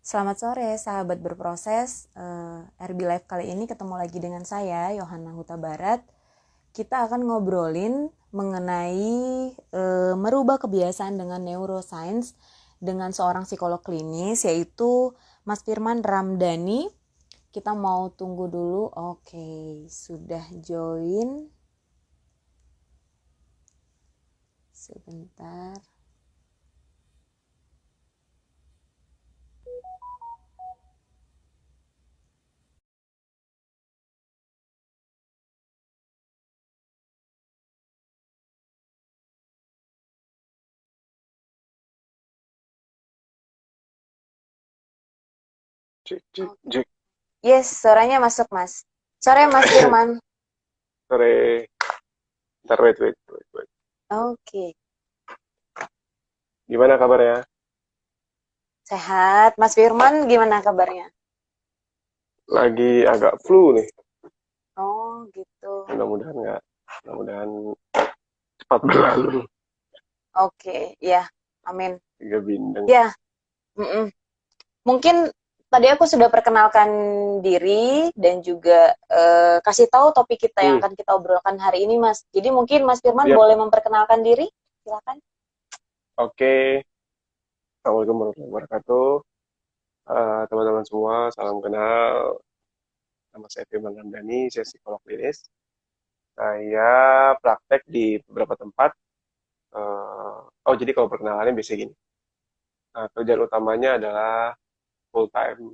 Selamat sore, sahabat berproses. RB Live kali ini ketemu lagi dengan saya, Yohana Huta Barat. Kita akan ngobrolin mengenai merubah kebiasaan dengan neuroscience dengan seorang psikolog klinis, yaitu Mas Firman Ramdhani. Kita mau tunggu dulu. Oke, sudah join. Sebentar. Cek, cek, cek. Yes, suaranya masuk, Mas. Sore, Mas Firman. Sore. Ntar, wait. Oke, Gimana kabarnya? sehat. Mas Firman gimana kabarnya? Lagi agak flu nih. Oh, gitu. Mudah-mudahan nggak. Mudah-mudahan cepat berlalu. Oke, ya, amin. Tiga bindeng. Ya, mm-mm. Mungkin tadi aku sudah perkenalkan diri dan juga kasih tahu topik kita yang Hmm, akan kita obrolkan hari ini, Mas. Jadi mungkin Mas Firman siap. boleh memperkenalkan diri, silakan. Oke. Assalamualaikum warahmatullahi wabarakatuh. Teman-teman semua, salam kenal. Nama saya Firman Ramdhani, saya psikolog klinis. Saya praktek di beberapa tempat. Jadi kalau perkenalannya biasanya gini. Kerjaan utamanya adalah full time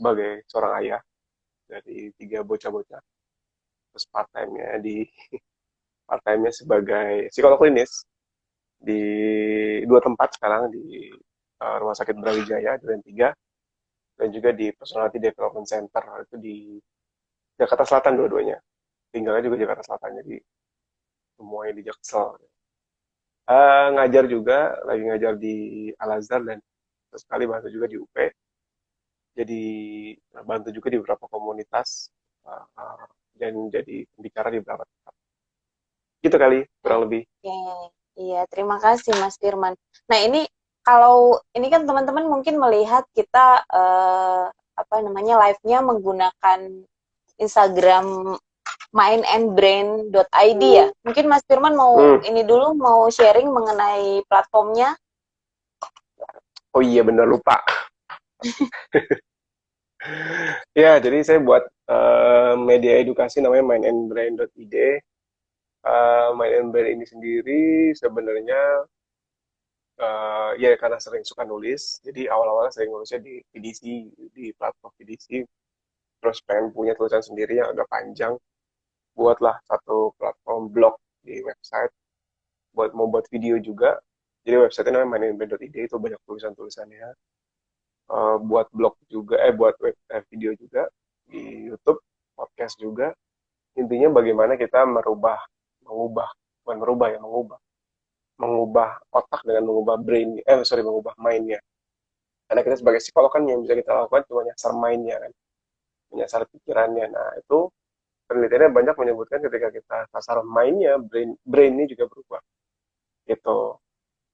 sebagai seorang ayah dari tiga bocah-bocah. Terus part-time-nya sebagai psikolog klinis di dua tempat sekarang di Rumah Sakit Brawijaya Duren 3 dan juga di Personality Development Center itu di Jakarta Selatan dua-duanya. Tinggalnya juga Jakarta Selatan jadi semuanya di Jaksel. Ngajar juga, lagi ngajar di Al Azhar dan sekali bantu juga di UP. Jadi bantu juga di beberapa komunitas dan jadi pembicara di beberapa tempat. Gitu kali kurang lebih. Oke, iya, terima kasih Mas Firman. Nah, ini kalau ini kan teman-teman mungkin melihat kita apa namanya live-nya menggunakan Instagram mindandbrain.id ya. Mungkin Mas Firman mau Hmm. ini dulu mau sharing mengenai platformnya. Oh iya bener lupa. Ya, jadi saya buat media edukasi namanya mindandbrain.id. Mind and Brain ini sendiri sebenarnya ya karena sering suka nulis, jadi awal-awal sering nulisnya di PDC, di platform PDC, terus pengen punya tulisan sendiri yang agak panjang, buatlah satu platform blog di website, mau buat video juga, jadi website namanya mindandbrain.id itu banyak tulisan-tulisannya, buat blog juga, buat video juga, di YouTube, podcast juga, intinya bagaimana kita mengubah, bukan merubah ya, mengubah otak dengan mengubah mindnya. Karena kita sebagai psikolog kan yang bisa kita lakukan cuma nyasar mindnya kan, menyasar pikirannya. Nah itu penelitiannya banyak menyebutkan ketika kita sasar mindnya, brain ini juga berubah. Gitu.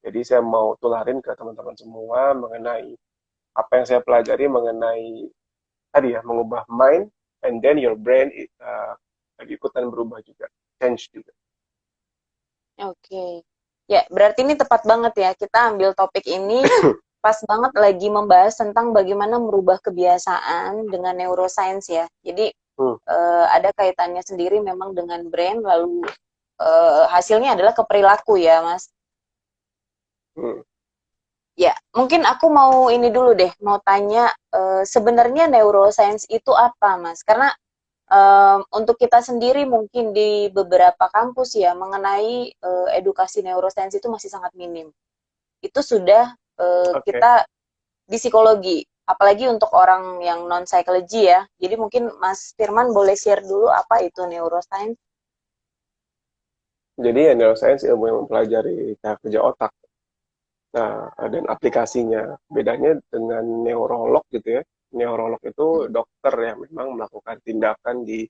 Jadi saya mau tularin ke teman-teman semua mengenai apa yang saya pelajari mengenai tadi ya, mengubah mind, and then your brain lagi ikutan berubah juga, change juga. Oke. Ya, berarti ini tepat banget ya. Kita ambil topik ini pas banget lagi membahas tentang bagaimana merubah kebiasaan dengan neuroscience ya. Jadi Hmm, ada kaitannya sendiri memang dengan brain, lalu hasilnya adalah ke perilaku ya, Mas. hmm. Ya, mungkin aku mau ini dulu deh, mau tanya sebenarnya neuroscience itu apa, Mas? Karena untuk kita sendiri mungkin di beberapa kampus ya mengenai edukasi neuroscience itu masih sangat minim. Itu sudah Oke. kita di psikologi, apalagi untuk orang yang non psychology ya. Jadi mungkin Mas Firman boleh share dulu apa itu neuroscience? Jadi ya neuroscience ilmu yang mempelajari cara kerja otak. Nah, dan aplikasinya bedanya dengan neurolog gitu ya. Neurolog itu dokter yang memang melakukan tindakan di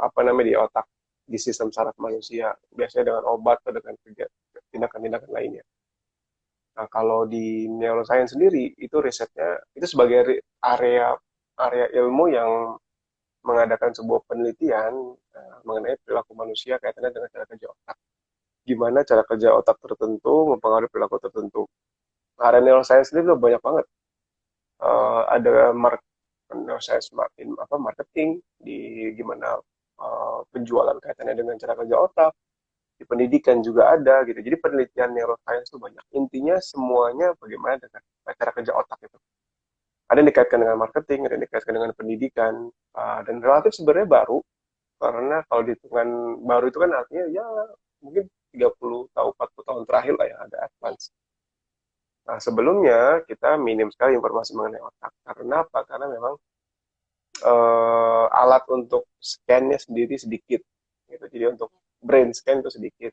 apa namanya di otak, di sistem saraf manusia, biasanya dengan obat atau dengan tindakan-tindakan lainnya. Nah, kalau di neuroscience sendiri itu risetnya itu sebagai area area ilmu yang mengadakan sebuah penelitian mengenai perilaku manusia kaitannya dengan cara kerja otak. Gimana cara kerja otak tertentu mempengaruhi perilaku tertentu. Nah, area neuroscience sendiri tuh banyak banget. Ada neuroscience marketing di gimana penjualan kaitannya dengan cara kerja otak, di pendidikan juga ada gitu. Jadi penelitian neuroscience itu banyak. Intinya semuanya bagaimana dengan cara kerja otak itu. Ada yang dikaitkan dengan marketing, ada yang dikaitkan dengan pendidikan, dan relatif sebenarnya baru, karena kalau dihitungan baru itu kan artinya ya mungkin 30 tahun, 40 tahun terakhir lah yang ada advance. Nah, sebelumnya kita minim sekali informasi mengenai otak. Karena apa? Karena memang alat untuk scan-nya sendiri sedikit. Gitu. Jadi untuk brain scan itu sedikit.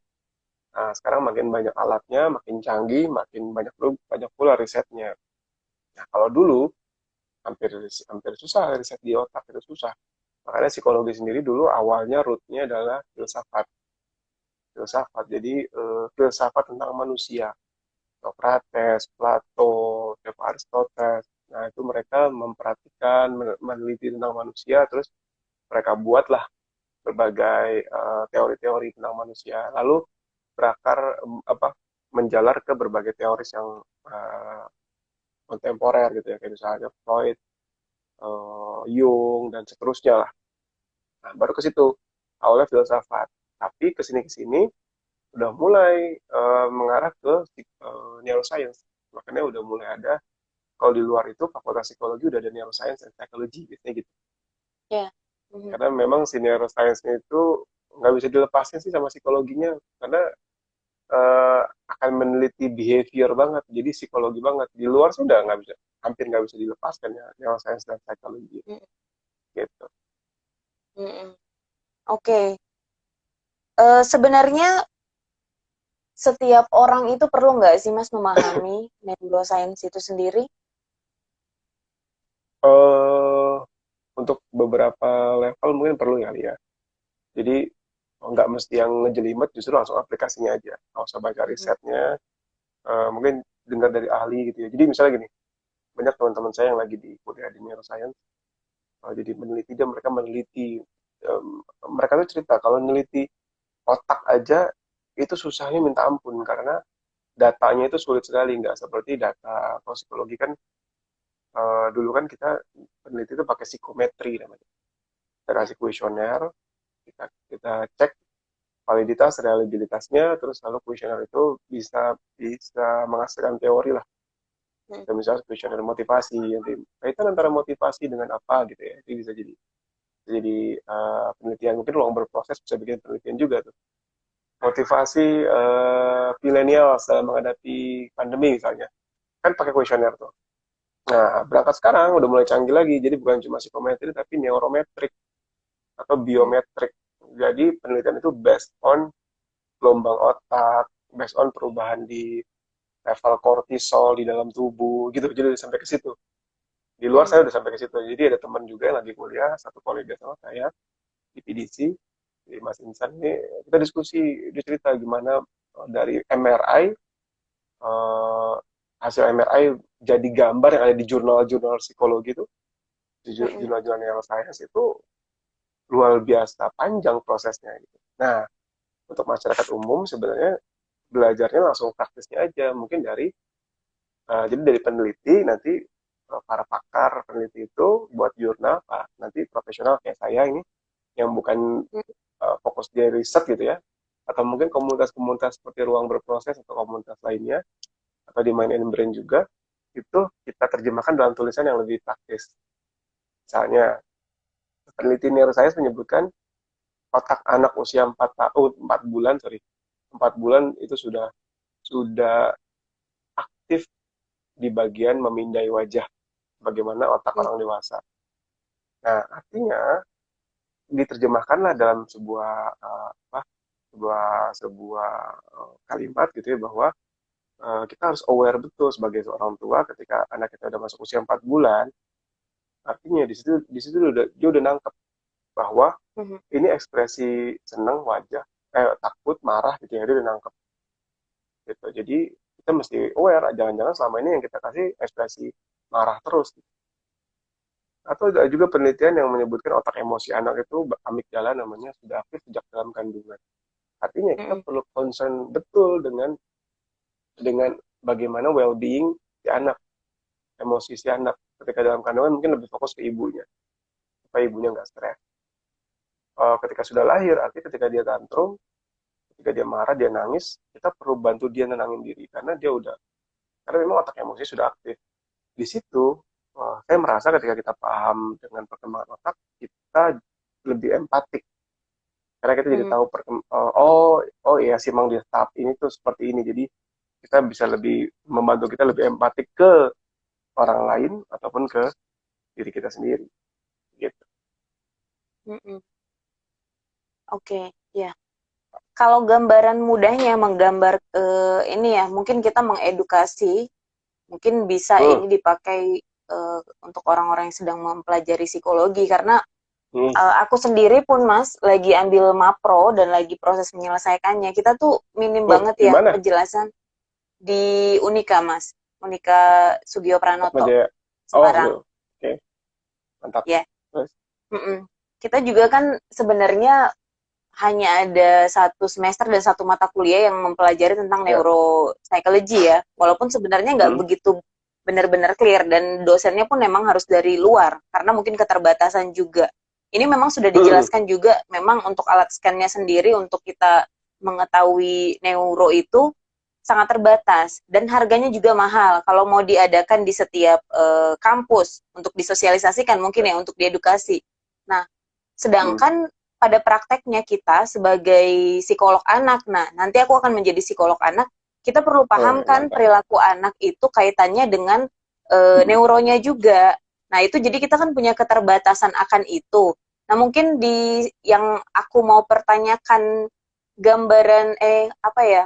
Nah, sekarang makin banyak alatnya, makin canggih, makin banyak pula risetnya. Nah, kalau dulu hampir hampir susah riset di otak itu susah. Makanya psikologi sendiri dulu awalnya rootnya adalah filsafat. Filsafat. Jadi filsafat tentang manusia. Socrates, Plato, Aristoteles. Nah, itu mereka memperhatikan, meneliti tentang manusia, terus mereka buatlah berbagai teori-teori tentang manusia. Lalu berakar menjalar ke berbagai teoris yang kontemporer gitu ya, kayak misalnya Freud, Jung dan seterusnya lah. Nah, baru ke situ awalnya filsafat. Tapi kesini kesini udah mulai mengarah ke neuroscience. Makanya udah mulai ada kalau di luar itu fakultas psikologi udah ada neuroscience and psychology biasanya gitu. Ya. Mhm. Karena memang si neuroscience itu nggak bisa dilepaskan sih sama psikologinya karena eh, akan meneliti behavior banget, jadi psikologi banget. Di luar sih udah nggak bisa, hampir nggak bisa dilepaskan ya neuroscience dan psikologi Mm, gitu. mm, mm. Oke. Sebenarnya setiap orang itu perlu nggak sih Mas memahami neuroscience itu sendiri? eh untuk beberapa level mungkin perlu kali ya. Jadi nggak mesti yang ngejelimet, justru langsung aplikasinya aja. Nggak usah baca Mhm, risetnya, mungkin dengar dari ahli gitu ya. Jadi misalnya gini, banyak teman-teman saya yang lagi di kuliah di neuroscience, jadi meneliti dia mereka meneliti, em, mereka tuh cerita kalau meneliti otak aja itu susahnya minta ampun karena datanya itu sulit sekali, nggak seperti data kalau psikologi kan dulu kan kita peneliti itu pakai psikometri namanya. Kita ya. kasih kuesioner, kita cek validitas, reliabilitasnya, terus lalu kuesioner itu bisa bisa menghasilkan teori lah. Mhm, Dan misalnya kuesioner motivasi, yang kaitan antara motivasi dengan apa gitu ya, itu bisa jadi penelitian, mungkin ruang berproses bisa bikin penelitian juga tuh. Motivasi milenial dalam menghadapi pandemi misalnya, kan pakai kuesioner tuh. Nah, berangkat sekarang udah mulai canggih lagi, jadi bukan cuma psikometri tapi neurometrik atau mhm, biometrik. Jadi penelitian itu based on gelombang otak, based on perubahan di level kortisol di dalam tubuh gitu. Jadi udah sampai ke situ. Di luar mhm, saya udah sampai ke situ. Jadi ada teman juga yang lagi kuliah, satu kolega sama saya di PDC, di Mas Insan ini kita diskusi, dia cerita gimana dari MRI, eh, hasil MRI jadi gambar yang ada di jurnal-jurnal psikologi itu, di mhm, jurnal-jurnal neuroscience itu luar biasa panjang prosesnya gitu. Nah, untuk masyarakat umum sebenarnya belajarnya langsung praktisnya aja, mungkin jadi dari peneliti nanti para pakar peneliti itu buat jurnal, nanti profesional kayak saya ini yang bukan mhm, fokus di riset gitu ya, atau mungkin komunitas-komunitas seperti ruang berproses atau komunitas lainnya atau di Mind and Brain juga, itu kita terjemahkan dalam tulisan yang lebih praktis. Misalnya peneliti neuroscience menyebutkan otak anak usia 4 tahun 4 bulan, sorry, 4 bulan itu sudah aktif di bagian memindai wajah, bagaimana otak mhm, orang dewasa. Nah, artinya diterjemahkanlah dalam sebuah sebuah sebuah kalimat gitu ya, bahwa kita harus aware betul sebagai seorang tua ketika anak kita udah masuk usia 4 bulan, artinya di situ dia udah nangkep bahwa mhm. ini ekspresi senang wajah, takut, marah gitu ya, dia udah nangkep gitu. Jadi kita kita mesti aware, jangan-jangan selama ini yang kita kasih ekspresi marah terus. Atau ada juga penelitian yang menyebutkan otak emosi anak itu amigdala namanya sudah aktif sejak dalam kandungan. Artinya kita Mm-mm. perlu concern betul dengan bagaimana well-being si anak, emosi si anak ketika dalam kandungan, mungkin lebih fokus ke ibunya supaya ibunya nggak stres. Ketika sudah lahir, artinya ketika dia tantrum, ketika dia marah, dia nangis, kita perlu bantu dia nenangin diri karena memang otak emosi sudah aktif. Di situ saya merasa ketika kita paham dengan perkembangan otak, kita lebih empatik karena kita jadi Mm. tahu oh iya sih emang di tahap ini tuh seperti ini, jadi kita bisa lebih membantu, kita lebih empatik ke orang lain ataupun ke diri kita sendiri gitu. Mm-mm. Oke, ya. Kalau gambaran mudahnya menggambar ini ya, mungkin kita mengedukasi, mungkin bisa hmm, ini dipakai untuk orang-orang yang sedang mempelajari psikologi karena hmm. aku sendiri pun Mas lagi ambil mapro dan lagi proses menyelesaikannya. Kita tuh minim banget Di ya mana? penjelasan di Unika Mas, Unika Sugio Atma Pranoto, Jaya. Oh gitu. Semarang. Oke, mantap. Ya, Terus, mm-mm. Kita juga kan sebenarnya hanya ada satu semester dan satu mata kuliah yang mempelajari tentang ya. neuropsychology ya. Walaupun sebenarnya nggak Hmm, begitu benar-benar clear dan dosennya pun memang harus dari luar karena mungkin keterbatasan juga. Ini memang sudah hmm, dijelaskan juga memang untuk alat scan-nya sendiri untuk kita mengetahui neuro itu sangat terbatas dan harganya juga mahal kalau mau diadakan di setiap kampus untuk disosialisasikan mungkin ya. ya untuk diedukasi. Nah, Hmm. sedangkan pada prakteknya kita sebagai psikolog anak, nah nanti aku akan menjadi psikolog anak, kita perlu Oh, paham kan mantap. perilaku anak itu kaitannya dengan neuronya juga. Nah itu jadi kita kan punya keterbatasan akan itu. Nah mungkin di yang aku mau pertanyakan gambaran apa ya,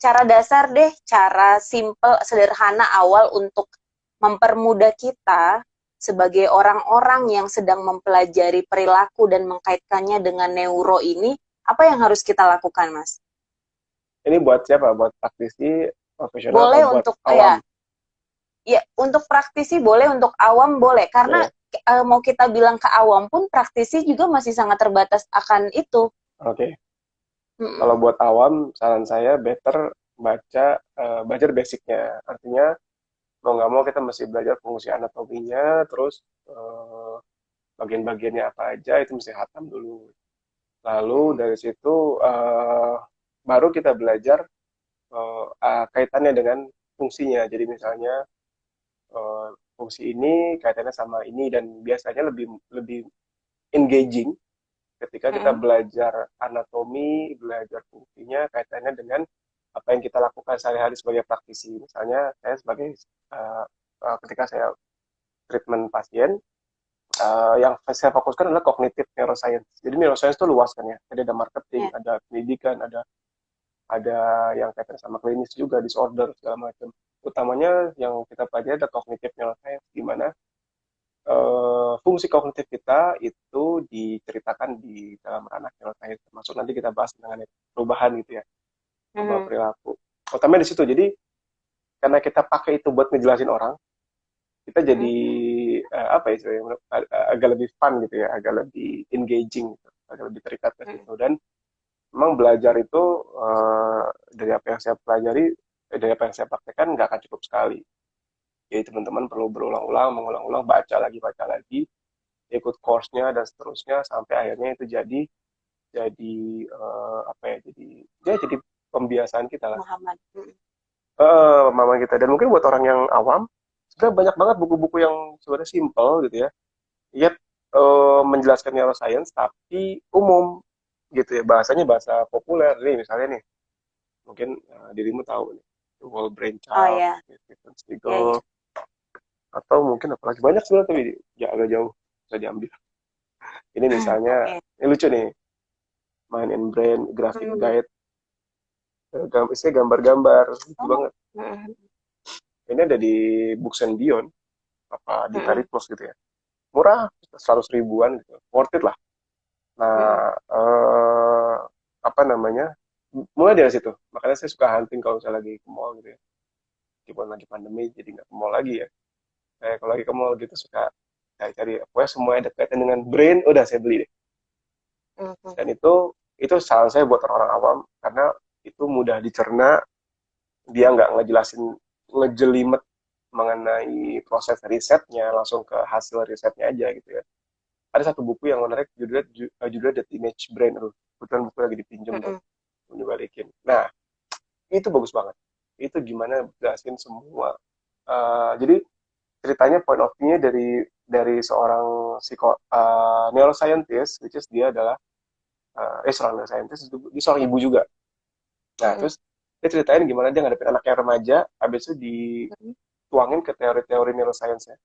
cara dasar deh, cara simple, sederhana awal untuk mempermudah kita sebagai orang-orang yang sedang mempelajari perilaku dan mengkaitkannya dengan neuro ini, apa yang harus kita lakukan, Mas? Ini buat siapa? Buat praktisi, profesional, atau Boleh buat untuk awam? ya untuk praktisi boleh, untuk awam boleh, karena Oke. mau kita bilang ke awam pun praktisi juga masih sangat terbatas akan itu. Oke. Kalau Mm-mm. buat awam, saran saya better belajar basicnya. Artinya mau nggak mau kita mesti belajar fungsi anatominya, terus bagian-bagiannya apa aja itu mesti hatam dulu. Lalu Mm-mm. dari situ baru kita belajar kaitannya dengan fungsinya. Jadi misalnya eh, fungsi ini kaitannya sama ini, dan biasanya lebih lebih engaging ketika kita Mm-mm. belajar anatomi, belajar fungsinya kaitannya dengan apa yang kita lakukan sehari-hari sebagai praktisi. Misalnya saya sebagai ketika saya treatment pasien, yang saya fokuskan adalah cognitive neuroscience. Jadi neuroscience itu luas kan ya. Jadi ada marketing, Ya. ada pendidikan, ada yang kaitan sama klinis juga, disorder segala macam. Utamanya yang kita pelajari ada cognitive neuroscience, di mana fungsi kognitif kita itu diceritakan di dalam ranah neuroscience, termasuk nanti kita bahas mengenai perubahan gitu ya, perubahan Mm-mm. perilaku. Utamanya di situ. Jadi karena kita pakai itu buat ngejelasin orang, kita jadi Mm-mm. apa ya, agak lebih fun gitu ya, agak lebih engaging gitu, agak lebih terikat ke Mm-mm. situ. Dan memang belajar itu dari apa yang saya pelajari, dari apa yang saya praktekkan nggak akan cukup sekali. Jadi teman-teman perlu berulang-ulang, mengulang-ulang, baca lagi, ikut course-nya dan seterusnya sampai akhirnya itu jadi apa ya, jadi pembiasaan kita lah, Muhammad. Mm-mm. pemahaman kita. Dan mungkin buat orang yang awam, sebenarnya banyak banget buku-buku yang sebenarnya simple gitu ya, yet menjelaskan neuroscience tapi umum gitu ya, bahasanya bahasa populer nih. Misalnya nih, mungkin dirimu tahu nih, The Whole Brain Oh Child, ya, Stephen ya, Spiegel, ya. atau mungkin apalagi banyak sebenarnya, tapi ya agak jauh bisa diambil. Ini misalnya, Oke. ini lucu nih, Mind and Brain Graphic Mm. Guide, isinya gambar-gambar, lucu Oh. banget. Mm-mm. Ini ada di Books and Beyond, apa di Mm-mm. Caritas gitu ya. Murah, 100 ribuan gitu. Worth it lah. Mm-mm. Nah, apa namanya? mulai dari situ. Makanya saya suka hunting kalau misalnya lagi ke mall gitu ya. Meskipun lagi pandemi jadi nggak ke mall lagi ya. Saya kalau lagi ke mall gitu suka cari-cari pokoknya semua yang berkaitan dengan brand udah saya beli deh. Mhm. Dan itu saran saya buat orang-orang awam karena itu mudah dicerna, dia nggak ngejelasin ngejelimet mengenai proses risetnya, langsung ke hasil risetnya aja gitu ya. Ada satu buku yang menarik judulnya The Teenage Brain. Kebetulan buku lagi dipinjam tuh, Mhm. dibalikin. Nah, itu bagus banget. Itu gimana jelasin semua. Jadi ceritanya point of view-nya dari seorang neuroscientist, which is dia adalah seorang neuroscientist, dia seorang ibu juga. Nah, Mhm. terus dia ceritain gimana dia ngadepin anaknya remaja, habis itu Mhm. dituangin ke teori-teori neuroscience-nya.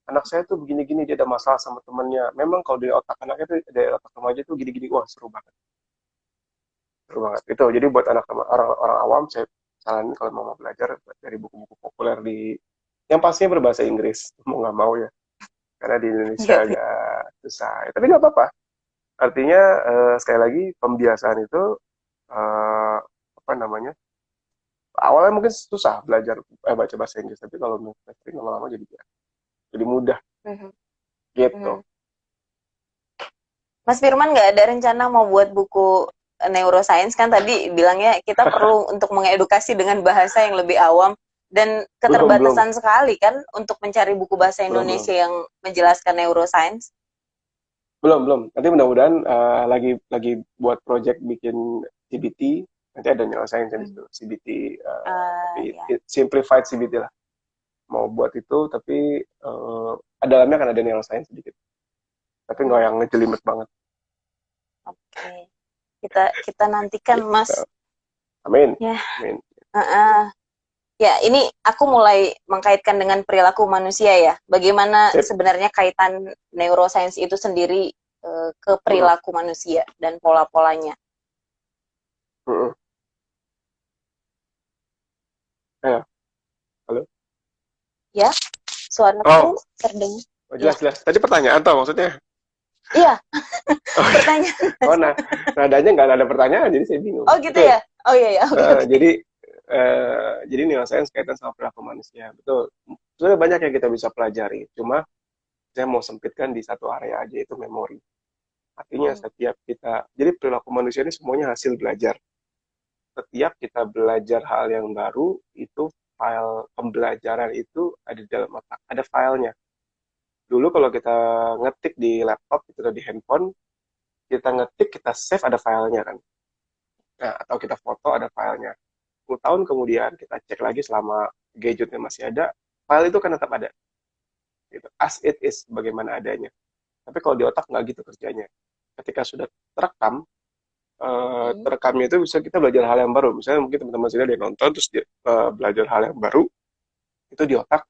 Anak saya tuh begini-gini, dia ada masalah sama temennya. Memang kalau dari otak anaknya tuh, dari otak remaja tuh gini-gini, wah seru banget. Seru banget. Itu jadi buat anak orang awam, saya saranin kalau mau belajar dari buku-buku populer yang pastinya berbahasa Inggris, mau nggak mau ya. Karena di Indonesia Iya sih. agak susah. Tapi nggak apa-apa. Artinya, sekali lagi, pembiasaan itu, eh, apa namanya, awalnya mungkin susah belajar baca bahasa Inggris, tapi kalau sering lama-lama jadi mudah Mhm. gitu. Mhm. Mas Firman nggak ada rencana mau buat buku neuroscience, kan tadi bilangnya kita perlu untuk mengedukasi dengan bahasa yang lebih awam, dan Belum, belum, keterbatasan sekali kan untuk mencari buku bahasa belum, belum. Indonesia yang menjelaskan neuroscience. Belum, belum. Nanti mudah-mudahan lagi buat project bikin CBT, nanti ada neuroscience di Hmm. situ, CBT, tapi Ya. simplified CBT lah. Mau buat itu, tapi dalamnya kan ada neuroscience sedikit. Tapi nggak Hmm. yang ngejelimet banget. Oke. Kita nantikan, Mas. Gitu. Amin. Ya. Amin. Ya, ini aku mulai mengkaitkan dengan perilaku manusia ya. Bagaimana Sip. sebenarnya kaitan neuroscience itu sendiri ke Mm-mm. perilaku manusia dan pola-polanya. Mm-mm. Ya, halo. Ya, suaraku Oh, terdengar. oh, Ya, jelas, jelas. Tadi pertanyaan tau maksudnya. iya, Oh, iya. pertanyaan. Oh, nah, nadanya nggak ada pertanyaan, jadi saya bingung. Oh gitu Betul. ya. Oh iya ya, oke Eh, oke. jadi jadi neuroscience kaitan sama perilaku manusia. Betul. Sebenarnya banyak yang kita bisa pelajari. Cuma saya mau sempitkan di satu area aja, itu memori. Artinya Hmm. setiap kita, jadi perilaku manusia ini semuanya hasil belajar. Setiap kita belajar hal yang baru, itu file pembelajaran itu ada di dalam otak. Ada filenya. Dulu kalau kita ngetik di laptop, itu di handphone, kita ngetik, kita save, ada filenya kan. Nah, atau kita foto, ada filenya. 10 tahun kemudian kita cek lagi selama gadgetnya masih ada, file itu kan tetap ada. Gitu. As it is, bagaimana adanya. Tapi kalau di otak nggak gitu kerjanya. Ketika sudah terekam, Hmm. terekamnya itu bisa kita belajar hal yang baru. Misalnya mungkin teman-teman sini ada yang nonton, terus dia, belajar hal yang baru, itu di otak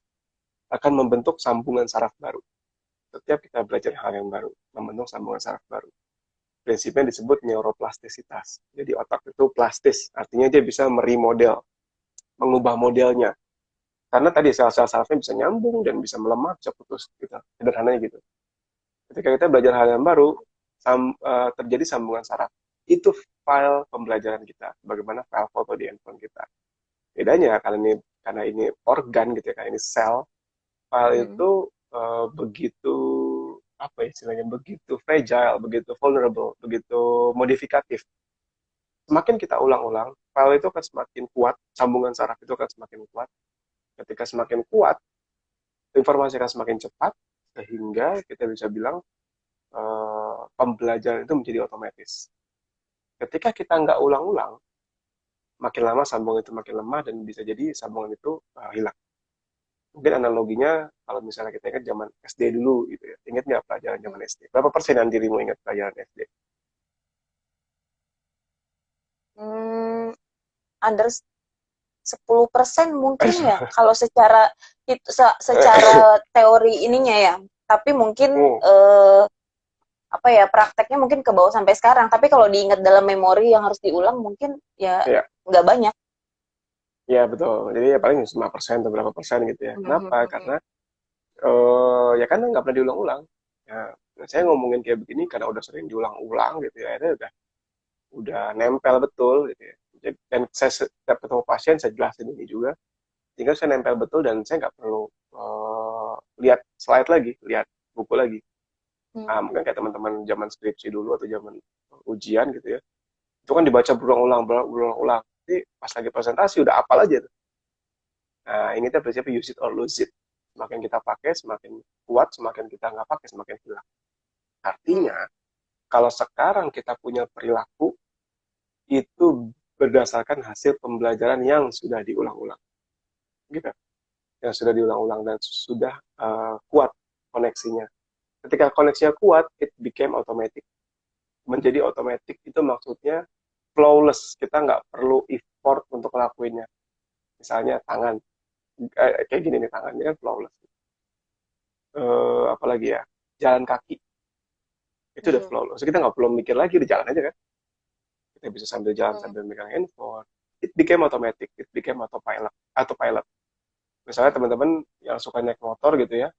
akan membentuk sambungan saraf baru. Setiap kita belajar hal yang baru, membentuk sambungan saraf baru. Prinsipnya disebut neuroplastisitas. Jadi otak itu plastis, artinya dia bisa meremodel, mengubah modelnya. Karena tadi sel-sel sarafnya bisa nyambung dan bisa melemah, bisa putus, gitu. Sederhananya gitu. Ketika kita belajar hal yang baru, terjadi sambungan saraf. Itu file pembelajaran kita, bagaimana file foto di handphone kita. Bedanya karena ini organ gitu ya, karena ini sel, file Hmm. itu begitu apa ya istilahnya, begitu fragile, begitu vulnerable, begitu modifikatif. Semakin kita ulang-ulang, file itu akan semakin kuat, sambungan saraf itu akan semakin kuat. Ketika semakin kuat, informasi akan semakin cepat, sehingga kita bisa bilang pembelajaran itu menjadi otomatis. Ketika kita nggak ulang-ulang, makin lama sambungan itu makin lemah dan bisa jadi sambungan itu hilang. Mungkin analoginya kalau misalnya kita ingat zaman SD dulu gitu ya. Ingat nggak pelajaran zaman SD? Berapa persenan dirimu ingat pelajaran SD? Hmm, under 10% mungkin ya kalau secara secara teori ininya ya. Tapi mungkin Oh, apa ya, prakteknya mungkin ke bawah sampai sekarang, tapi kalau diingat dalam memori yang harus diulang mungkin ya ya, nggak banyak. ya betul. Jadi ya paling 5% atau berapa persen gitu ya. Kenapa? Karena ya karena nggak pernah diulang-ulang. Ya, saya ngomongin kayak begini karena udah sering diulang-ulang gitu ya. Akhirnya udah udah nempel betul gitu ya. Dan saya setiap ketemu pasien saya jelasin ini juga, sehingga saya nempel betul dan saya nggak perlu lihat slide lagi, lihat buku lagi. Hmm. Mungkin kayak teman-teman zaman skripsi dulu atau zaman ujian gitu ya, itu kan dibaca berulang-ulang, berulang-ulang. Jadi pas lagi presentasi udah apal aja tuh. Nah, ini tuh prinsipnya use it or lose it. Semakin kita pakai, semakin kuat, semakin kita nggak pakai, semakin hilang. Artinya, kalau sekarang kita punya perilaku, itu berdasarkan hasil pembelajaran yang sudah diulang-ulang. Gitu. Yang sudah diulang-ulang dan sudah kuat koneksinya. Ketika koneksinya kuat, it became automatic. Menjadi automatic itu maksudnya flawless. Kita nggak perlu effort untuk ngelakuinnya. Misalnya tangan, kayak gini nih tangannya kan flawless. Apalagi ya, jalan kaki. Itu udah flawless. Kita nggak perlu mikir lagi, di jalan aja kan. Kita bisa sambil jalan sambil megang handphone. It became automatic, it became autopilot. Autopilot. Misalnya teman-teman yang suka naik motor gitu ya,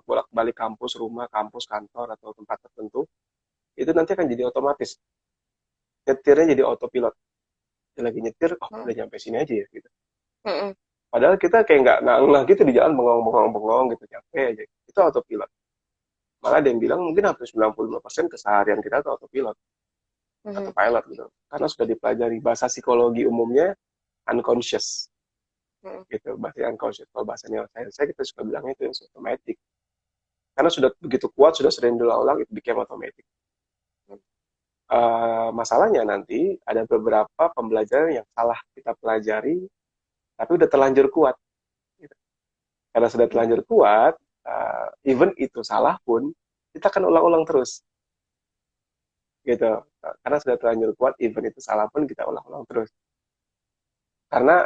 bolak-balik kampus, rumah, kampus, kantor, atau tempat tertentu, itu nanti akan jadi otomatis. Nyetirnya jadi autopilot. Dia lagi nyetir, oh udah nyampe sini aja ya gitu. Padahal kita kayak nggak ngeh gitu di jalan bengong-bengong gitu, nyampe aja. Itu autopilot. Malah ada yang bilang mungkin hampir 95% keseharian kita itu autopilot. Autopilot gitu. Karena sudah dipelajari bahasa psikologi umumnya unconscious. Gitu, bahasa unconscious. Kalau bahasa neuroscience kita suka bilangnya itu yang automatic. Karena sudah begitu kuat, sudah sering diulang-ulang, itu became automatic. Masalahnya nanti ada beberapa pembelajaran yang salah kita pelajari, tapi udah terlanjur kuat. Gitu. Karena sudah terlanjur kuat, even itu salah pun, kita akan ulang-ulang terus. Gitu. Karena sudah terlanjur kuat, even itu salah pun kita ulang-ulang terus. Karena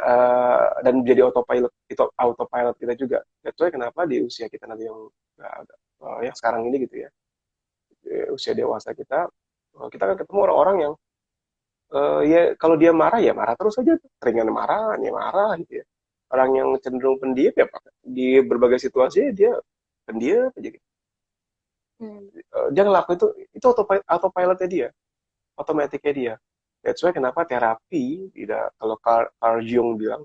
dan menjadi autopilot itu autopilot kita juga. That's why kenapa di usia kita nanti yang sekarang ini gitu ya, usia dewasa kita, kita kan ketemu orang-orang yang ya kalau dia marah ya marah terus aja, ringan marah ya marah gitu ya. Orang yang cenderung pendiam ya di berbagai situasi dia pendiam aja gitu. Dia ngelakuin itu autopilotnya dia, otomatiknya dia. That's why kenapa terapi tidak, kalau Carl Jung bilang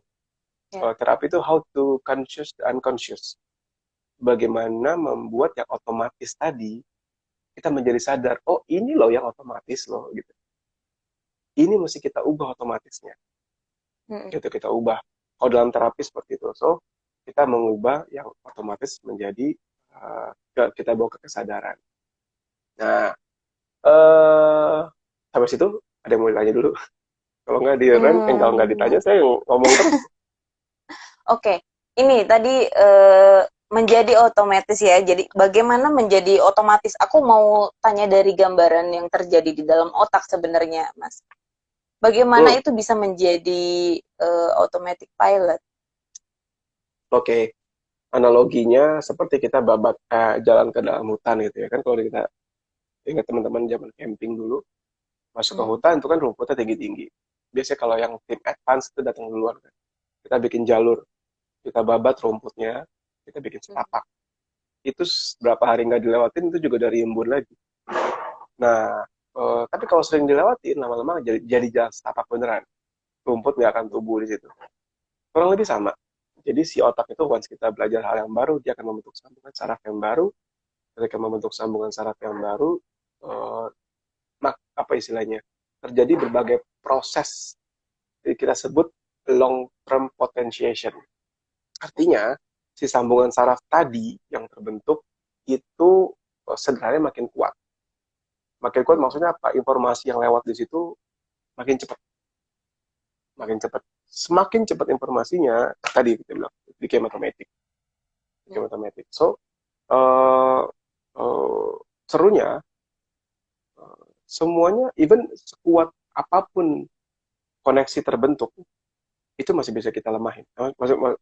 terapi itu how to conscious the unconscious. Bagaimana membuat yang otomatis tadi kita menjadi sadar, oh ini loh yang otomatis loh gitu. Ini mesti kita ubah otomatisnya. Gitu kita ubah. Kalau dalam terapi seperti itu. So, kita mengubah yang otomatis menjadi kita bawa ke kesadaran. Nah, sampai situ ada yang mau ditanya dulu. Kalau nggak di rem, kalau nggak ditanya saya ngomong terus. Oke, ini tadi menjadi otomatis ya. Jadi bagaimana menjadi otomatis? Aku mau tanya dari gambaran yang terjadi di dalam otak sebenarnya, Mas. Bagaimana itu bisa menjadi automatic pilot? Oke, analoginya seperti kita jalan ke dalam hutan gitu ya kan. Kalau kita ingat teman-teman zaman camping dulu, masuk ke hutan itu kan rumputnya tinggi-tinggi. Biasanya kalau yang tim advance itu datang duluan kan. Kita bikin jalur, kita babat rumputnya, kita bikin setapak. Itu berapa hari nggak dilewatin itu juga dari embun lagi. Nah, tapi kalau sering dilewatin lama-lama jadi jalan setapak beneran. Rumput nggak akan tumbuh di situ. Kurang lebih sama. Jadi si otak itu once kita belajar hal yang baru, dia akan membentuk sambungan saraf yang baru. Ketika membentuk sambungan saraf yang baru, apa istilahnya? Terjadi berbagai proses. Jadi kita sebut long term potentiation. Artinya, si sambungan saraf tadi yang terbentuk itu sebenarnya makin kuat. Makin kuat maksudnya apa? Informasi yang lewat di situ makin cepat. Makin cepat. Semakin cepat informasinya, tadi kita bilang, became automatic. Became automatic. So, uh, uh, serunya, semuanya, even sekuat apapun koneksi terbentuk, itu masih bisa kita lemahin.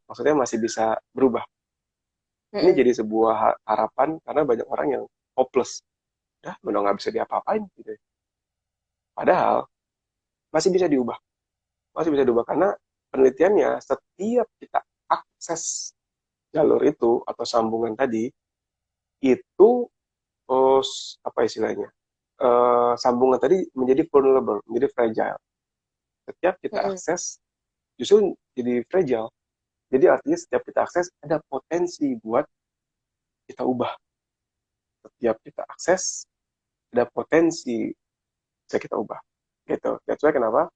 Maksudnya masih bisa berubah. Ini jadi sebuah harapan karena banyak orang yang hopeless. Udah nggak bisa diapa-apain gitu. Padahal masih bisa diubah. Masih bisa diubah karena penelitiannya setiap kita akses jalur itu atau sambungan tadi itu apa istilahnya? sambungan tadi menjadi vulnerable, menjadi fragile. Setiap kita Mm-mm. akses justru jadi fragile. Jadi artinya setiap kita akses ada potensi buat kita ubah. Setiap kita akses ada potensi bisa kita ubah. Gitu. That's why kenapa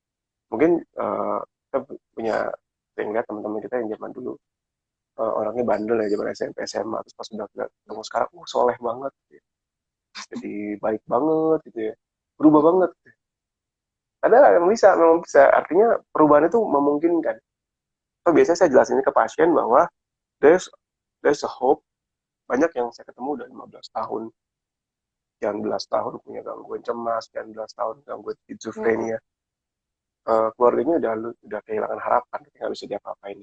mungkin kita punya sering lihat teman-teman kita yang zaman dulu orangnya bandel ya zaman SMP SMA terus pas udah ketemu sekarang soleh banget gitu. Jadi baik banget gitu ya berubah banget gitu. Ada memang bisa artinya perubahan itu memungkinkan. So, biasanya saya jelasin ini ke pasien bahwa there's there's a hope. Banyak yang saya ketemu udah 15 tahun, sekian belas tahun punya gangguan cemas, sekian belas tahun gangguan Mm-mm. schizophrenia. Keluarganya udah kehilangan harapan, nggak bisa diapa-apain.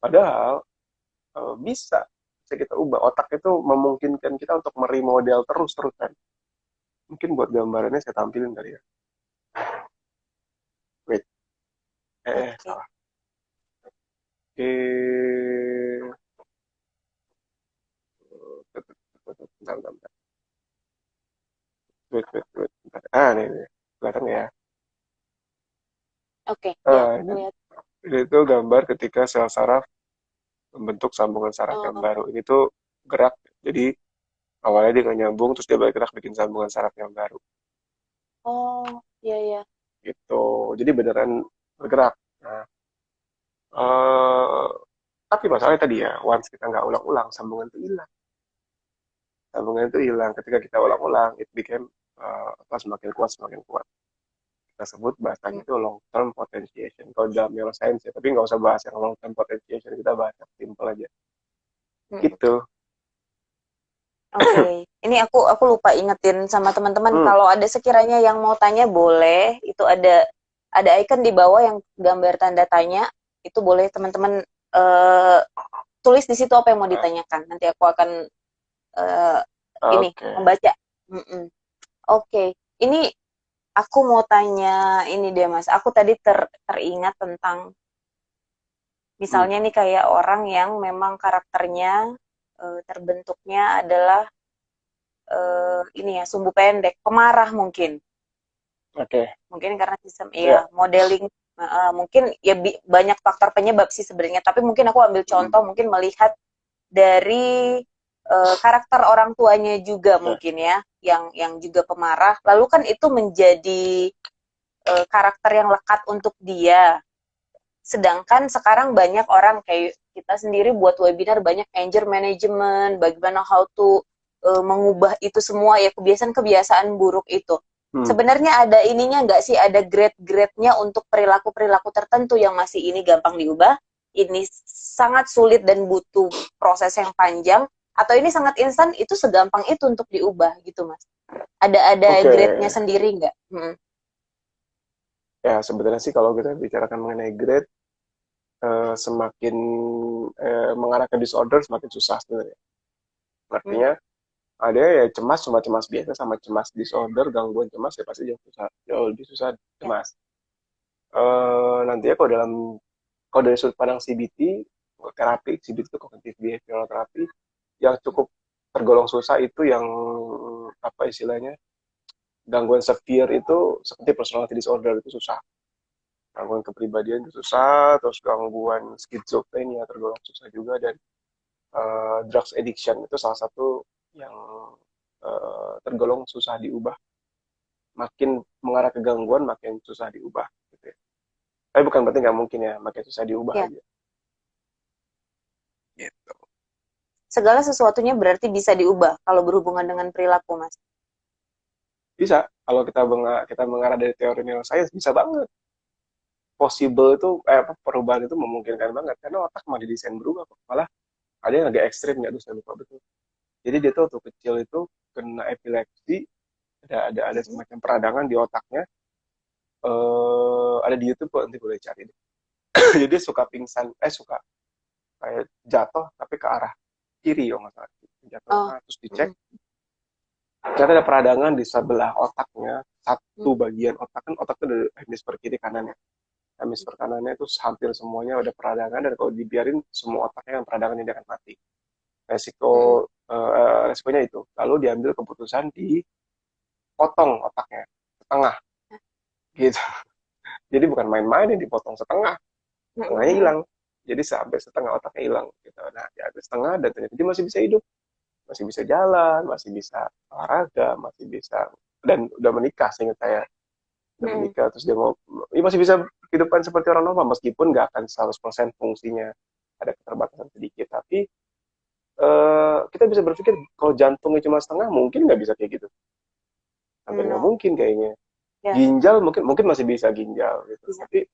Padahal bisa bisa kita ubah. Otak itu memungkinkan kita untuk meremodel terus-terus kan. Mungkin buat gambarannya saya tampilin kali ya. Wait, Oke. salah. Bentar, bentar, bentar. Wait. Bentar. Nih. Kelihatan ya. Oke, ya, Ah, lihat. ini tuh gambar ketika sel saraf membentuk sambungan saraf yang Oh, baru. Ini tuh gerak. Jadi awalnya dia nggak nyambung, terus dia balik gerak bikin sambungan saraf yang baru. oh, ya, ya. Gitu. Jadi beneran bergerak. Nah, eh, tapi masalahnya tadi ya, once kita nggak ulang-ulang, sambungan itu hilang. Sambungan itu hilang. Ketika kita ulang-ulang, it became semakin kuat, semakin kuat. Kita sebut bahasanya Mm, itu long term potentiation. Kalau dalam neuroscience ya, tapi nggak usah bahas yang long term potentiation, kita bahas yang simple aja. mm. Gitu. Oke, ini aku lupa ingetin sama teman-teman Hmm, kalau ada sekiranya yang mau tanya boleh, itu ada icon di bawah yang gambar tanda tanya, itu boleh teman-teman eh, tulis di situ apa yang mau ditanyakan. Nanti aku akan eh, ini oke. membaca. Mm-mm. Oke, ini aku mau tanya ini deh Mas. Aku tadi teringat tentang Hmm, misalnya nih kayak orang yang memang karakternya terbentuknya adalah ini ya sumbu pendek, pemarah mungkin. oke. Mungkin karena sistem Ya. iya modeling mungkin ya banyak faktor penyebab sih sebenarnya, tapi mungkin aku ambil Hmm, contoh mungkin melihat dari karakter orang tuanya juga ya. mungkin ya yang juga pemarah. Lalu kan itu menjadi karakter yang lekat untuk dia. Sedangkan sekarang banyak orang kayak kita sendiri buat webinar banyak anger management, bagaimana how to mengubah itu semua ya kebiasaan-kebiasaan buruk itu. Hmm, Sebenarnya ada ininya nggak sih ada grade-grade-nya untuk perilaku-perilaku tertentu yang masih ini gampang diubah, ini sangat sulit dan butuh proses yang panjang, atau ini sangat instan itu segampang itu untuk diubah gitu mas? Ada oke. grade-nya sendiri nggak? Ya, sebenarnya sih kalau kita bicarakan mengenai grade, semakin mengarah ke disorder, semakin susah sebenarnya. Hmm. Artinya, ada ya cemas cuma cemas biasa sama cemas disorder, gangguan cemas ya pasti jauh lebih susah Ya. cemas. Nantinya kalau dari sudut pandang CBT, terapi, CBT itu cognitive behavioral therapy, yang cukup tergolong susah itu yang apa istilahnya gangguan severe itu seperti personality disorder itu susah. Gangguan kepribadian itu susah, terus gangguan skizofrenia tergolong susah juga, dan drugs addiction itu salah satu yang tergolong susah diubah. Makin mengarah ke gangguan, makin susah diubah. Gitu ya. Tapi bukan berarti nggak mungkin ya, makin susah diubah Ya. aja. Gitu. Segala sesuatunya berarti bisa diubah kalau berhubungan dengan perilaku, Mas. Bisa, kalau kita mengarah dari teori neuroscience, bisa banget. Possible itu, perubahan itu memungkinkan banget. Karena otak mau didesain berubah kok. Malah ada yang agak ekstrim, ya, aduh saya lupa betul. Jadi dia tuh waktu kecil itu kena epilepsi, ada Mm-mm. semacam peradangan di otaknya. Ada di YouTube kok, nanti boleh cari deh. Jadi suka pingsan, suka kayak jatuh tapi ke arah kiri ya nggak salah. Jatuh, Oh. terus dicek, Mm-mm. ternyata ada peradangan di sebelah otaknya. Satu Mm. bagian otak kan, otak itu ada hemisfer kiri kanannya. Hemisfer kanannya itu hampir semuanya ada peradangan, dan kalau dibiarin semua otaknya yang peradangan ini akan mati. Resiko Mm-mm. resikonya itu. Lalu diambil keputusan potong otaknya setengah gitu. Jadi bukan main-main yang dipotong setengah, setengahnya hilang. Jadi sampai setengah otaknya hilang gitu. Nah, ya ada setengah dan ternyata dia masih bisa hidup, masih bisa jalan, masih bisa olahraga, masih bisa dan udah menikah seingat saya. Udah menikah terus dia mau ya masih bisa kehidupan seperti orang normal meskipun nggak akan 100% fungsinya. Ada keterbatasan sedikit, tapi kita bisa berpikir kalau jantungnya cuma setengah mungkin nggak bisa kayak gitu. Hampir nggak No. mungkin kayaknya. Ya, Ginjal mungkin mungkin masih bisa ginjal gitu. bisa. Tapi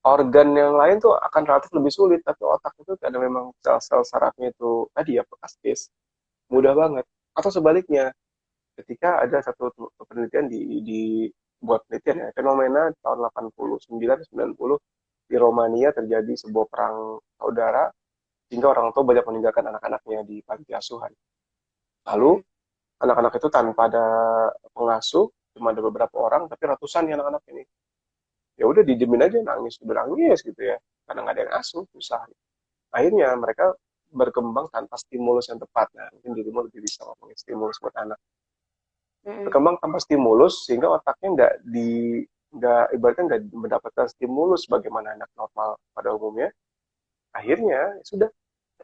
organ yang lain tuh akan relatif lebih sulit, tapi otak itu karena memang sel-sel sarafnya itu tadi ya plastis, mudah banget. Atau sebaliknya, ketika ada satu penelitian di buat penelitian ya, fenomena tahun 89 90 di Romania terjadi sebuah perang saudara sehingga orang tua banyak meninggalkan anak-anaknya di panti asuhan. Lalu anak-anak itu tanpa ada pengasuh, cuma ada beberapa orang, tapi ratusan nih anak-anak ini. Ya udah dijamin aja nangis, udah nangis gitu ya, karena nggak ada yang asuh, susah. Akhirnya mereka berkembang tanpa stimulus yang tepat. Nah, mungkin dirimu lebih bisa ngomongin stimulus buat anak. Berkembang tanpa stimulus sehingga otaknya nggak ibaratnya nggak mendapatkan stimulus bagaimana anak normal pada umumnya. Akhirnya ya sudah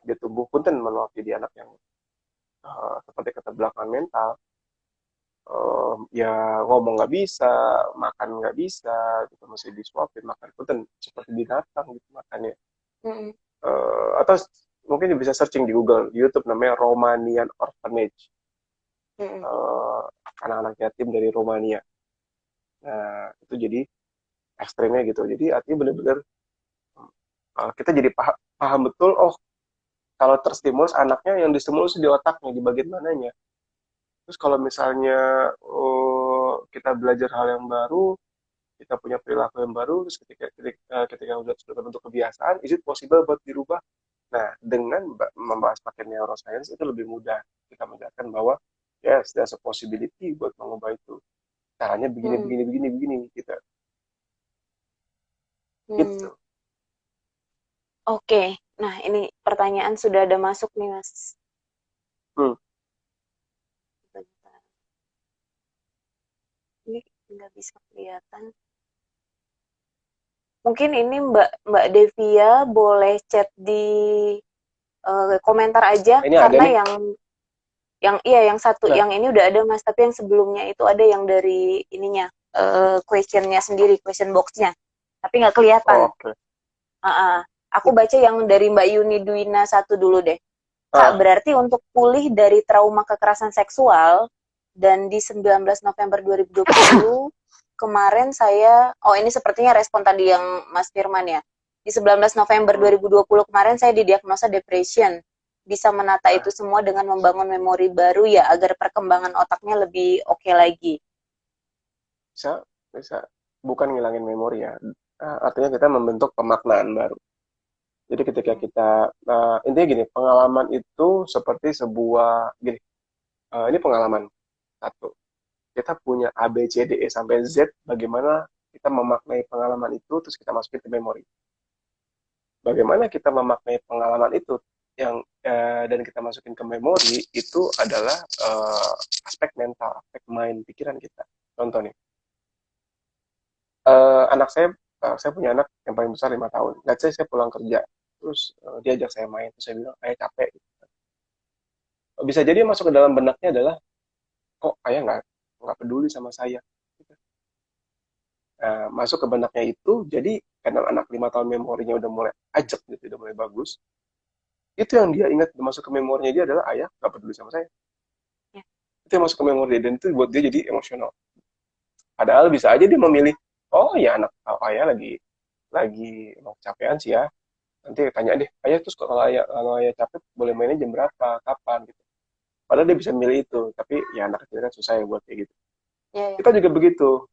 dia tumbuh punten menolak jadi anak yang seperti keterbelakangan mental. Ya ngomong nggak bisa, makan nggak bisa, gitu mesti disuapin makan punten seperti binatang gitu makannya. Atau mungkin bisa searching di Google, di YouTube namanya Romanian Orphanage, eh, anak-anak yatim dari Romania. Nah, itu jadi ekstrimnya gitu. Jadi artinya benar-benar kita jadi paham betul, oh kalau terstimulus anaknya yang distimulus di otaknya, di bagian mananya. Terus kalau misalnya kita belajar hal yang baru, kita punya perilaku yang baru, terus ketika sudah terbentuk kebiasaan, is it possible buat dirubah? Nah, dengan membahas pakai neuroscience itu lebih mudah kita menjelaskan bahwa yes, there's a possibility buat mengubah itu. Caranya begini, begini, begini, begini, gitu. Gitu. Oke, nah ini pertanyaan sudah ada masuk nih Mas. Hmm. Bentar. Ini nggak bisa kelihatan. Mungkin ini Mbak Mbak Devia boleh chat di komentar aja Ini ada karena nih. yang iya yang satu Nah, yang ini udah ada Mas, tapi yang sebelumnya itu ada yang dari ininya questionnya sendiri, question boxnya, tapi nggak kelihatan. oh, oke. Aku baca yang dari Mbak Yuni Dwina satu dulu deh. Kak, Ah, berarti untuk pulih dari trauma kekerasan seksual dan di 19 November 2020 kemarin saya, oh ini sepertinya respon tadi yang Mas Firman ya. Di 19 November hmm. 2020 kemarin saya didiagnosa depression. Bisa menata Nah, itu semua dengan membangun memori baru ya agar perkembangan otaknya lebih oke lagi. bisa, bisa. Bukan ngilangin memori ya. Artinya kita membentuk pemaknaan baru. Jadi ketika kita, intinya gini, pengalaman itu seperti sebuah, gini, ini pengalaman satu. Kita punya A, B, C, D, E sampai Z, bagaimana kita memaknai pengalaman itu, terus kita masukin ke memori. Bagaimana kita memaknai pengalaman itu, dan kita masukin ke memori, itu adalah aspek mental, aspek mind, pikiran kita. Contoh nih, anak saya punya anak yang paling besar 5 tahun. Let's say saya pulang kerja, terus dia ajak saya main, terus saya bilang, ayah capek. Bisa jadi masuk ke dalam benaknya adalah, kok ayah nggak peduli sama saya. Nah, masuk ke benaknya itu, jadi karena anak 5 tahun memorinya udah mulai ajak gitu, udah mulai bagus. Itu yang dia ingat masuk ke memorinya dia adalah ayah nggak peduli sama saya. Ya. Itu yang masuk ke memori dia dan itu buat dia jadi emosional. Padahal bisa aja dia memilih, oh ya anak ayah lagi mau kecapean sih ya. Nanti tanya deh, ayah terus kalau ayah capek boleh mainnya jam berapa, kapan gitu. Padahal dia bisa milih itu, tapi ya anak kecil kan susah ya buat kayak gitu. Ya, ya. Kita juga begitu.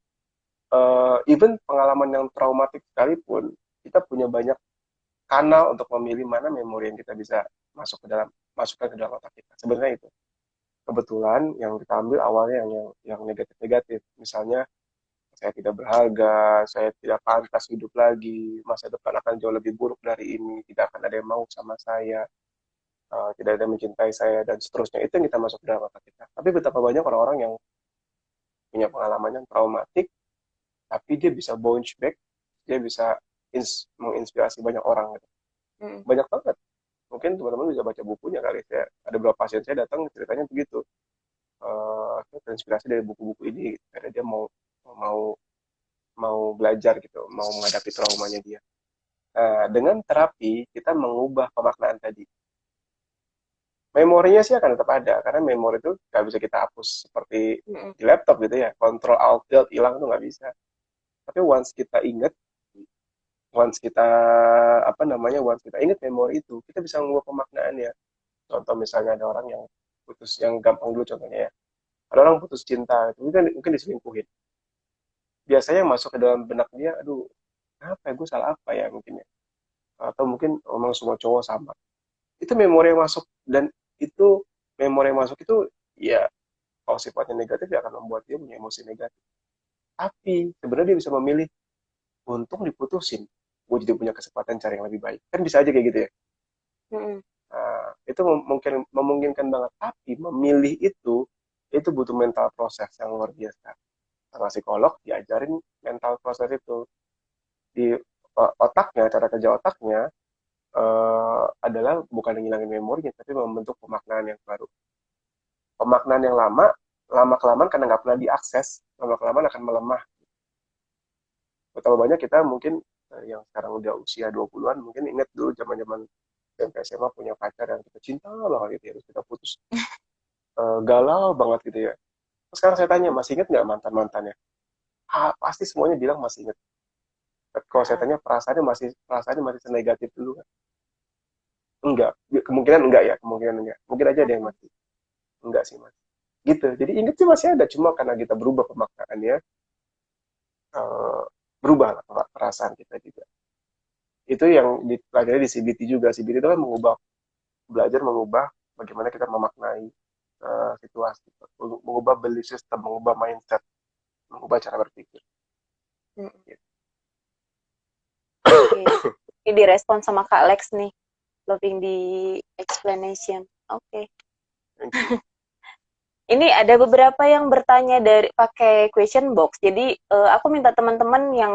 Even pengalaman yang traumatik sekalipun, kita punya banyak kanal untuk memilih mana memori yang kita bisa masukkan ke dalam otak kita. Sebenarnya itu. Kebetulan yang kita ambil awalnya yang negatif-negatif. Misalnya saya tidak berharga, saya tidak pantas hidup lagi, masa depan akan jauh lebih buruk dari ini, tidak akan ada yang mau sama saya, tidak ada yang mencintai saya dan seterusnya. Itu yang kita masuk ke dalam otak kita. Tapi betapa banyak orang-orang yang punya pengalaman yang traumatik, tapi dia bisa bounce back, dia bisa menginspirasi banyak orang gitu. Mm. Banyak banget. Mungkin teman-teman bisa baca bukunya kali ya. Ada beberapa pasien saya datang ceritanya begitu. Saya terinspirasi dari buku-buku ini gitu. Karena dia mau mau belajar gitu, mau menghadapi traumanya dia. Nah, dengan terapi kita mengubah pemaknaan tadi. Memorinya sih akan tetap ada karena memori itu nggak bisa kita hapus seperti Mm. di laptop gitu ya. Control Alt Delete hilang tuh nggak bisa. Tapi once kita ingat, once kita ingat memori itu, kita bisa mengubah pemaknaannya. Contoh misalnya ada orang yang putus, yang gampang dulu contohnya ya. Ada orang putus cinta, itu mungkin diselingkuhin. Biasanya yang masuk ke dalam benak dia, aduh, apa ya, gue salah apa ya mungkin ya. Atau mungkin memang semua cowok sama. Itu memori yang masuk, dan itu memori yang masuk itu ya kalau sifatnya negatif ya akan membuat dia punya emosi negatif. Tapi sebenarnya dia bisa memilih, untung diputusin, gue jadi punya kesempatan cari yang lebih baik. Kan bisa aja kayak gitu ya. Mm. Nah, itu mungkin memungkinkan banget. Tapi memilih itu butuh mental proses yang luar biasa. Sama psikolog diajarin mental proses itu. Di otaknya, cara kerja otaknya adalah bukan ngilangin memorinya, tapi membentuk pemaknaan yang baru. Pemaknaan yang lama kelamaan karena nggak pernah diakses, lama kelamaan akan melemah. Betapa banyak kita mungkin yang sekarang udah usia 20-an, mungkin ingat dulu zaman-zaman SMP SMA punya pacar yang kita cinta banget gitu ya, terus kita putus, galau banget gitu ya. Terus sekarang saya tanya, masih ingat nggak mantan-mantannya? Pasti semuanya bilang masih ingat. Tapi kalau saya Ah, tanya perasaannya masih senegatif dulu kan? Enggak, kemungkinan enggak ya, kemungkinan enggak. Mungkin aja ada yang ah. masih. Enggak sih mas. Gitu, jadi ingat sih masih ada, cuma karena kita berubah pemaknaannya, eh, berubah lah perasaan kita juga. Itu yang dipelajari di CBT juga. CBT itu kan belajar mengubah bagaimana kita memaknai situasi, mengubah belief system, mengubah mindset, mengubah cara berpikir. Mm. Gitu. Oke. Ini direspon sama Kak Lex nih. Loving the explanation. Oke. Thank you. Ini ada beberapa yang bertanya dari pakai question box. Jadi aku minta teman-teman yang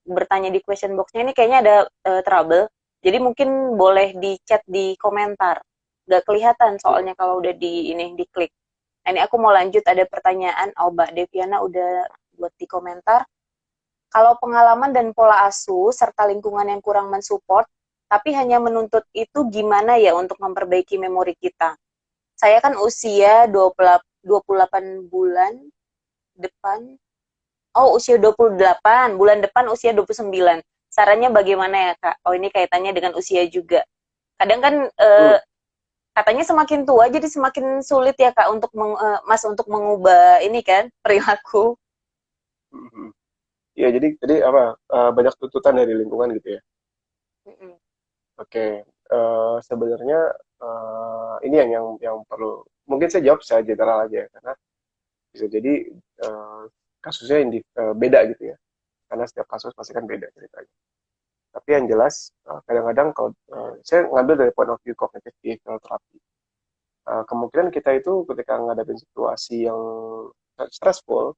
bertanya di question boxnya ini kayaknya ada trouble. Jadi mungkin boleh di chat di komentar. Gak kelihatan soalnya kalau udah di ini diklik. Nah, ini aku mau lanjut, ada pertanyaan. Oh, Mbak Deviana udah buat di komentar. Kalau pengalaman dan pola asuh serta lingkungan yang kurang mensupport, tapi hanya menuntut itu gimana ya untuk memperbaiki memori kita? Saya kan usia 28 bulan depan. Oh, usia 28, bulan depan usia 29. Sarannya bagaimana ya, Kak? Oh, ini kaitannya dengan usia juga. Kadang kan Hmm. katanya semakin tua jadi semakin sulit ya, Kak, untuk Mas untuk mengubah ini kan perilaku. Hmm. Ya, jadi apa? Banyak tuntutan dari lingkungan gitu ya. Mm-mm. Oke, sebenarnya ini yang perlu. Mungkin saya jawab secara general aja ya, karena bisa jadi eh, kasusnya beda gitu ya. Karena setiap kasus pasti kan beda ceritanya. Tapi yang jelas, kadang-kadang kalau saya ngambil dari point of view cognitive behavioral therapy, kemungkinan kita itu ketika ngadapin situasi yang stressful,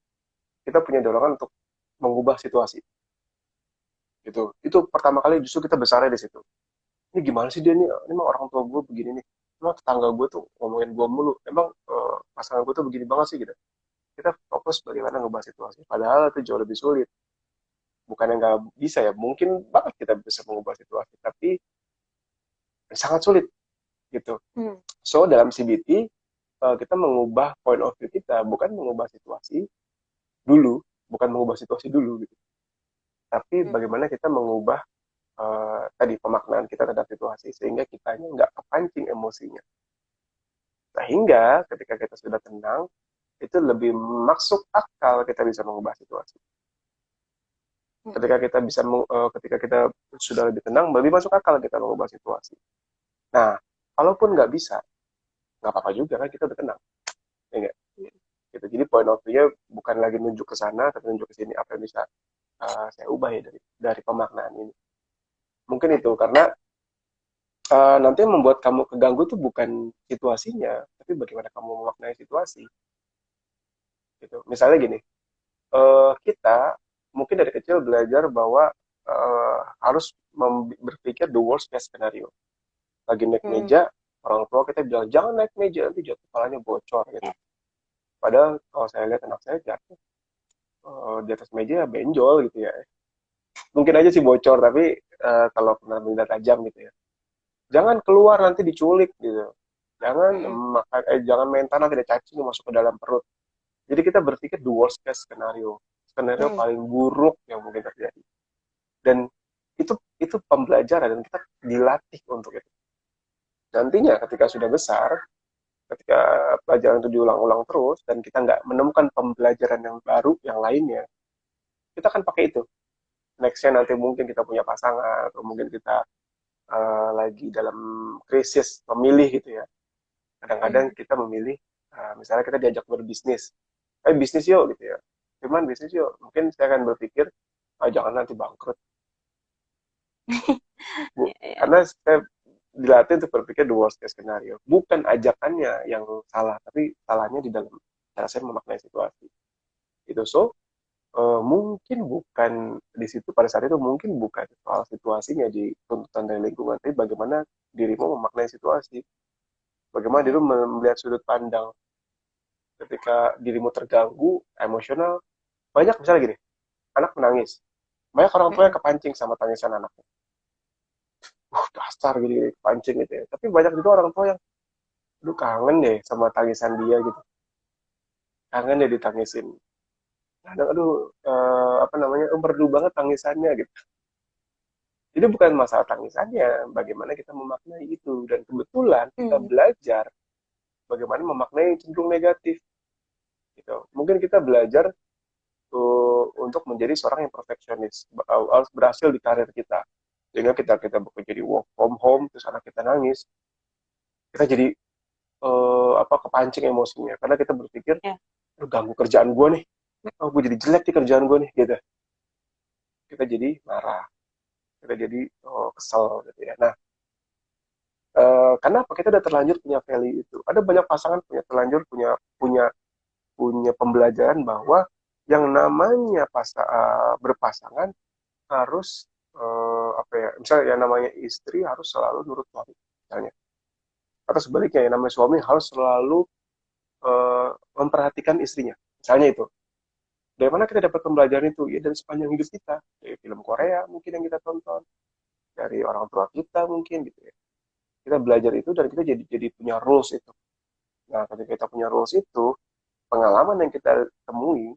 kita punya dorongan untuk mengubah situasi. Gitu. Itu pertama kali justru kita besarnya di situ. Ini gimana sih dia, ini mah orang tua gue begini nih, emang tetangga gue tuh ngomongin gue mulu, emang pasangan gue tuh begini banget sih gitu. Kita fokus bagaimana ngubah situasi, padahal itu jauh lebih sulit. Bukan yang nggak bisa ya, mungkin banget kita bisa mengubah situasi, tapi sangat sulit gitu. Hmm. So dalam CBT kita mengubah point of view kita, bukan mengubah situasi dulu, bukan mengubah situasi dulu gitu, tapi Hmm. bagaimana kita mengubah tadi pemaknaan kita terhadap situasi sehingga kitanya nggak kepancing emosinya. Sehingga ketika kita sudah tenang, itu lebih masuk akal kita bisa mengubah situasi. Hmm. Ketika kita sudah lebih tenang, lebih masuk akal kita mengubah situasi. Nah, kalaupun nggak bisa, nggak apa-apa juga kan kita udah tenang, ya nggak? Gitu. Jadi point of view-nya bukan lagi nunjuk ke sana, tapi nunjuk ke sini apa yang bisa saya ubah ya dari pemaknaan ini. Mungkin itu karena nanti yang membuat kamu keganggu itu bukan situasinya, tapi bagaimana kamu memaknai situasi. Gitu. Misalnya gini, kita mungkin dari kecil belajar bahwa harus berpikir the worst case scenario. Lagi naik Hmm. meja, orang tua kita bilang jangan naik meja nanti jatuh kepalanya bocor gitu. Ya. Padahal kalau saya lihat anak saya jatuh di atas meja ya benjol gitu ya. Mungkin aja sih bocor tapi kalau kena benda tajam gitu ya. Jangan keluar nanti diculik gitu. Jangan Hmm. jangan main tanah tidak cacing masuk ke dalam perut. Jadi kita berpikir the worst case skenario, skenario Hmm. paling buruk yang mungkin terjadi. Dan itu pembelajaran dan kita dilatih untuk itu. Nantinya ketika sudah besar, ketika pelajaran itu diulang-ulang terus dan kita nggak menemukan pembelajaran yang baru yang lainnya, kita akan pakai itu. Nextnya nanti mungkin kita punya pasangan atau mungkin kita lagi dalam krisis memilih gitu ya. Kadang-kadang Hmm. kita memilih, misalnya kita diajak berbisnis, bisnis yuk gitu ya. Cuman bisnis yuk, mungkin saya akan berpikir, jangan nanti bangkrut. Ya, ya. Karena saya dilatih untuk berpikir the worst case scenario. Bukan ajakannya yang salah, tapi salahnya di dalam cara saya memaknai situasi. Itu mungkin bukan di situ pada saat itu mungkin bukan soal situasinya di tuntutan dari lingkungan, tapi bagaimana dirimu memaknai situasi, bagaimana Hmm. dirimu melihat sudut pandang ketika dirimu terganggu emosional. Banyak misalnya gini, anak menangis, banyak orang tua Hmm. yang kepancing sama tangisan anaknya, dasar gini, kepancing gitu ya, tapi banyak juga orang tua yang aduh kangen deh sama tangisan dia gitu, kangen deh ditangisin, kadang aduh apa namanya, merdu banget tangisannya gitu. Jadi bukan masalah tangisannya, bagaimana kita memaknai itu. Dan kebetulan kita Hmm. belajar bagaimana memaknai cenderung negatif. Gitu. Mungkin kita belajar untuk menjadi seorang yang perfeksionis, harus berhasil di karir kita. Sehingga kita bekerja di work from home, terus anak kita nangis, kita jadi apa kepancing emosinya. Karena kita berpikir, Ya. aduh ganggu kerjaan gue nih, oh gue jadi jelek di kerjaan gue nih, gitu. Kita jadi marah, kita jadi kesel, gitu ya. Nah, kenapa kita udah terlanjur punya value itu? Ada banyak pasangan punya terlanjur punya punya punya pembelajaran bahwa yang namanya berpasangan harus apa ya? Misalnya yang namanya istri harus selalu nurut suami, misalnya. Atau sebaliknya yang namanya suami harus selalu memperhatikan istrinya. Misalnya itu. Dari mana kita dapat pembelajaran itu? Ya dari sepanjang hidup kita. Dari film Korea mungkin yang kita tonton, dari orang tua kita mungkin gitu ya. Kita belajar itu dan kita jadi punya rules itu. Nah, ketika kita punya rules itu, pengalaman yang kita temui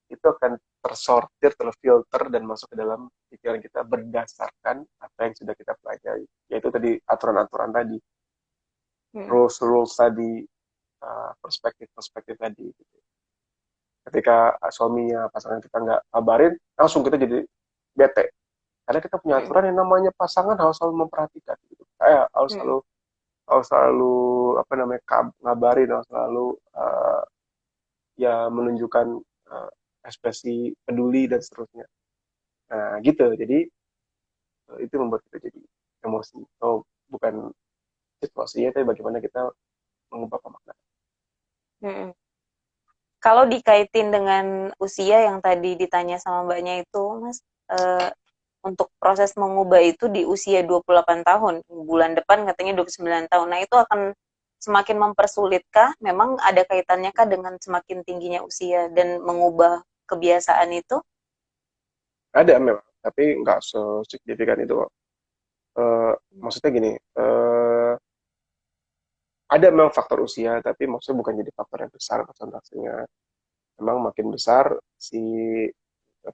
itu akan tersortir, terfilter, dan masuk ke dalam pikiran kita berdasarkan apa yang sudah kita pelajari. Yaitu tadi aturan-aturan tadi, Hmm. rules-rules tadi, perspektif-perspektif tadi. Gitu. Ketika suaminya, pasangan kita nggak kabarin, langsung kita jadi bete. Karena kita punya Hmm. aturan yang namanya pasangan harus selalu memperhatikan. Gitu. Kayak Hmm. harus selalu apa namanya ngabarin, harus selalu ya menunjukkan uh, ekspresi peduli dan seterusnya. Nah, gitu. Jadi itu membuat kita jadi emosi. Oh, bukan situasinya, tapi bagaimana kita mengubah pemaknaan. Hmm. Kalau dikaitin dengan usia yang tadi ditanya sama mbaknya itu, Mas, untuk proses mengubah itu di usia 28 tahun, bulan depan katanya 29 tahun. Nah, itu akan semakin mempersulitkah? Memang ada kaitannya kah dengan semakin tingginya usia dan mengubah kebiasaan itu? Ada memang, tapi nggak sesignifikan itu. Maksudnya gini, ada memang faktor usia, tapi maksudnya bukan jadi faktor yang besar persentasenya. Memang makin besar si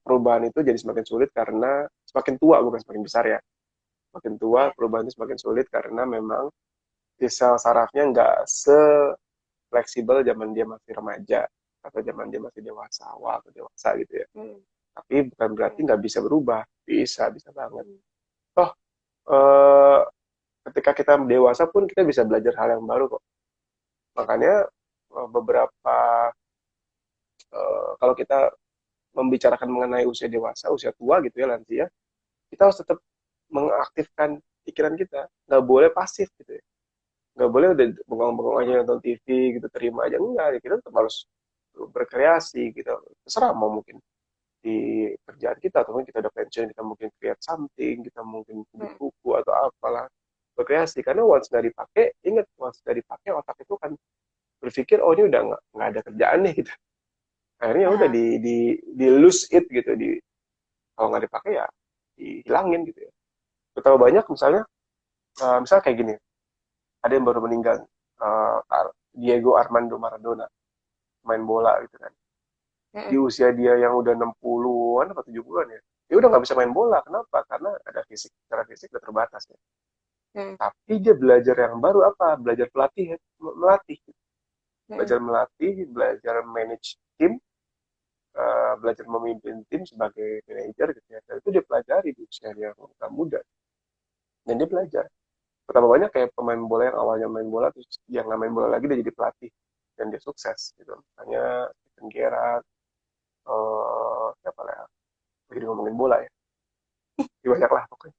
perubahan itu jadi semakin sulit karena semakin tua, bukan semakin besar ya. Semakin tua Ya. perubahan itu semakin sulit karena memang si sel sarafnya nggak fleksibel zaman dia masih remaja atau zaman dia masih dewasa awal atau dewasa gitu ya. Hmm. Tapi bukan berarti Hmm. nggak bisa berubah, bisa banget. Hmm. Toh eh, ketika kita dewasa pun kita bisa belajar hal yang baru kok. Makanya beberapa kalau kita membicarakan mengenai usia dewasa, usia tua gitu ya lansia, kita harus tetap mengaktifkan pikiran kita, nggak boleh pasif gitu ya. Nggak boleh udah bengong-bengong aja nonton TV gitu terima aja, enggak, kita tetap harus waktu berkreasi gitu. Terserah mau mungkin di kerjaan kita atau mungkin kita udah pensiun, kita mungkin create something, kita mungkin bikin Mm. buku atau apalah, berkreasi. Karena once nggak dipakai, ingat once nggak dipakai otak itu kan berpikir oh ini udah nggak ada kerjaan nih gitu. Akhirnya udah Ah, di lose it gitu, kalau nggak dipakai ya dihilangin gitu ya. Betapa banyak misalnya, misal kayak gini, ada yang baru meninggal, Diego Armando Maradona, main bola gitu kan. Di mm, usia dia yang udah 60-an atau 70-an ya, dia udah nggak bisa main bola. Kenapa? Karena ada secara fisik udah terbatas ya. mm, Tapi dia belajar yang baru apa? Belajar melatih. mm, Belajar melatih, belajar manage tim, belajar memimpin tim sebagai manajer gitu ya. Dan itu dia pelajari di usia yang muda. Dan dia belajar. Betapa banyak kayak pemain bola yang awalnya main bola, terus yang nggak main bola lagi dia jadi pelatih. Dan dia sukses gitu. Misalnya Steven Gerrard, siapa lah ya? Jadi ngomongin bola ya. Ya, banyak lah pokoknya.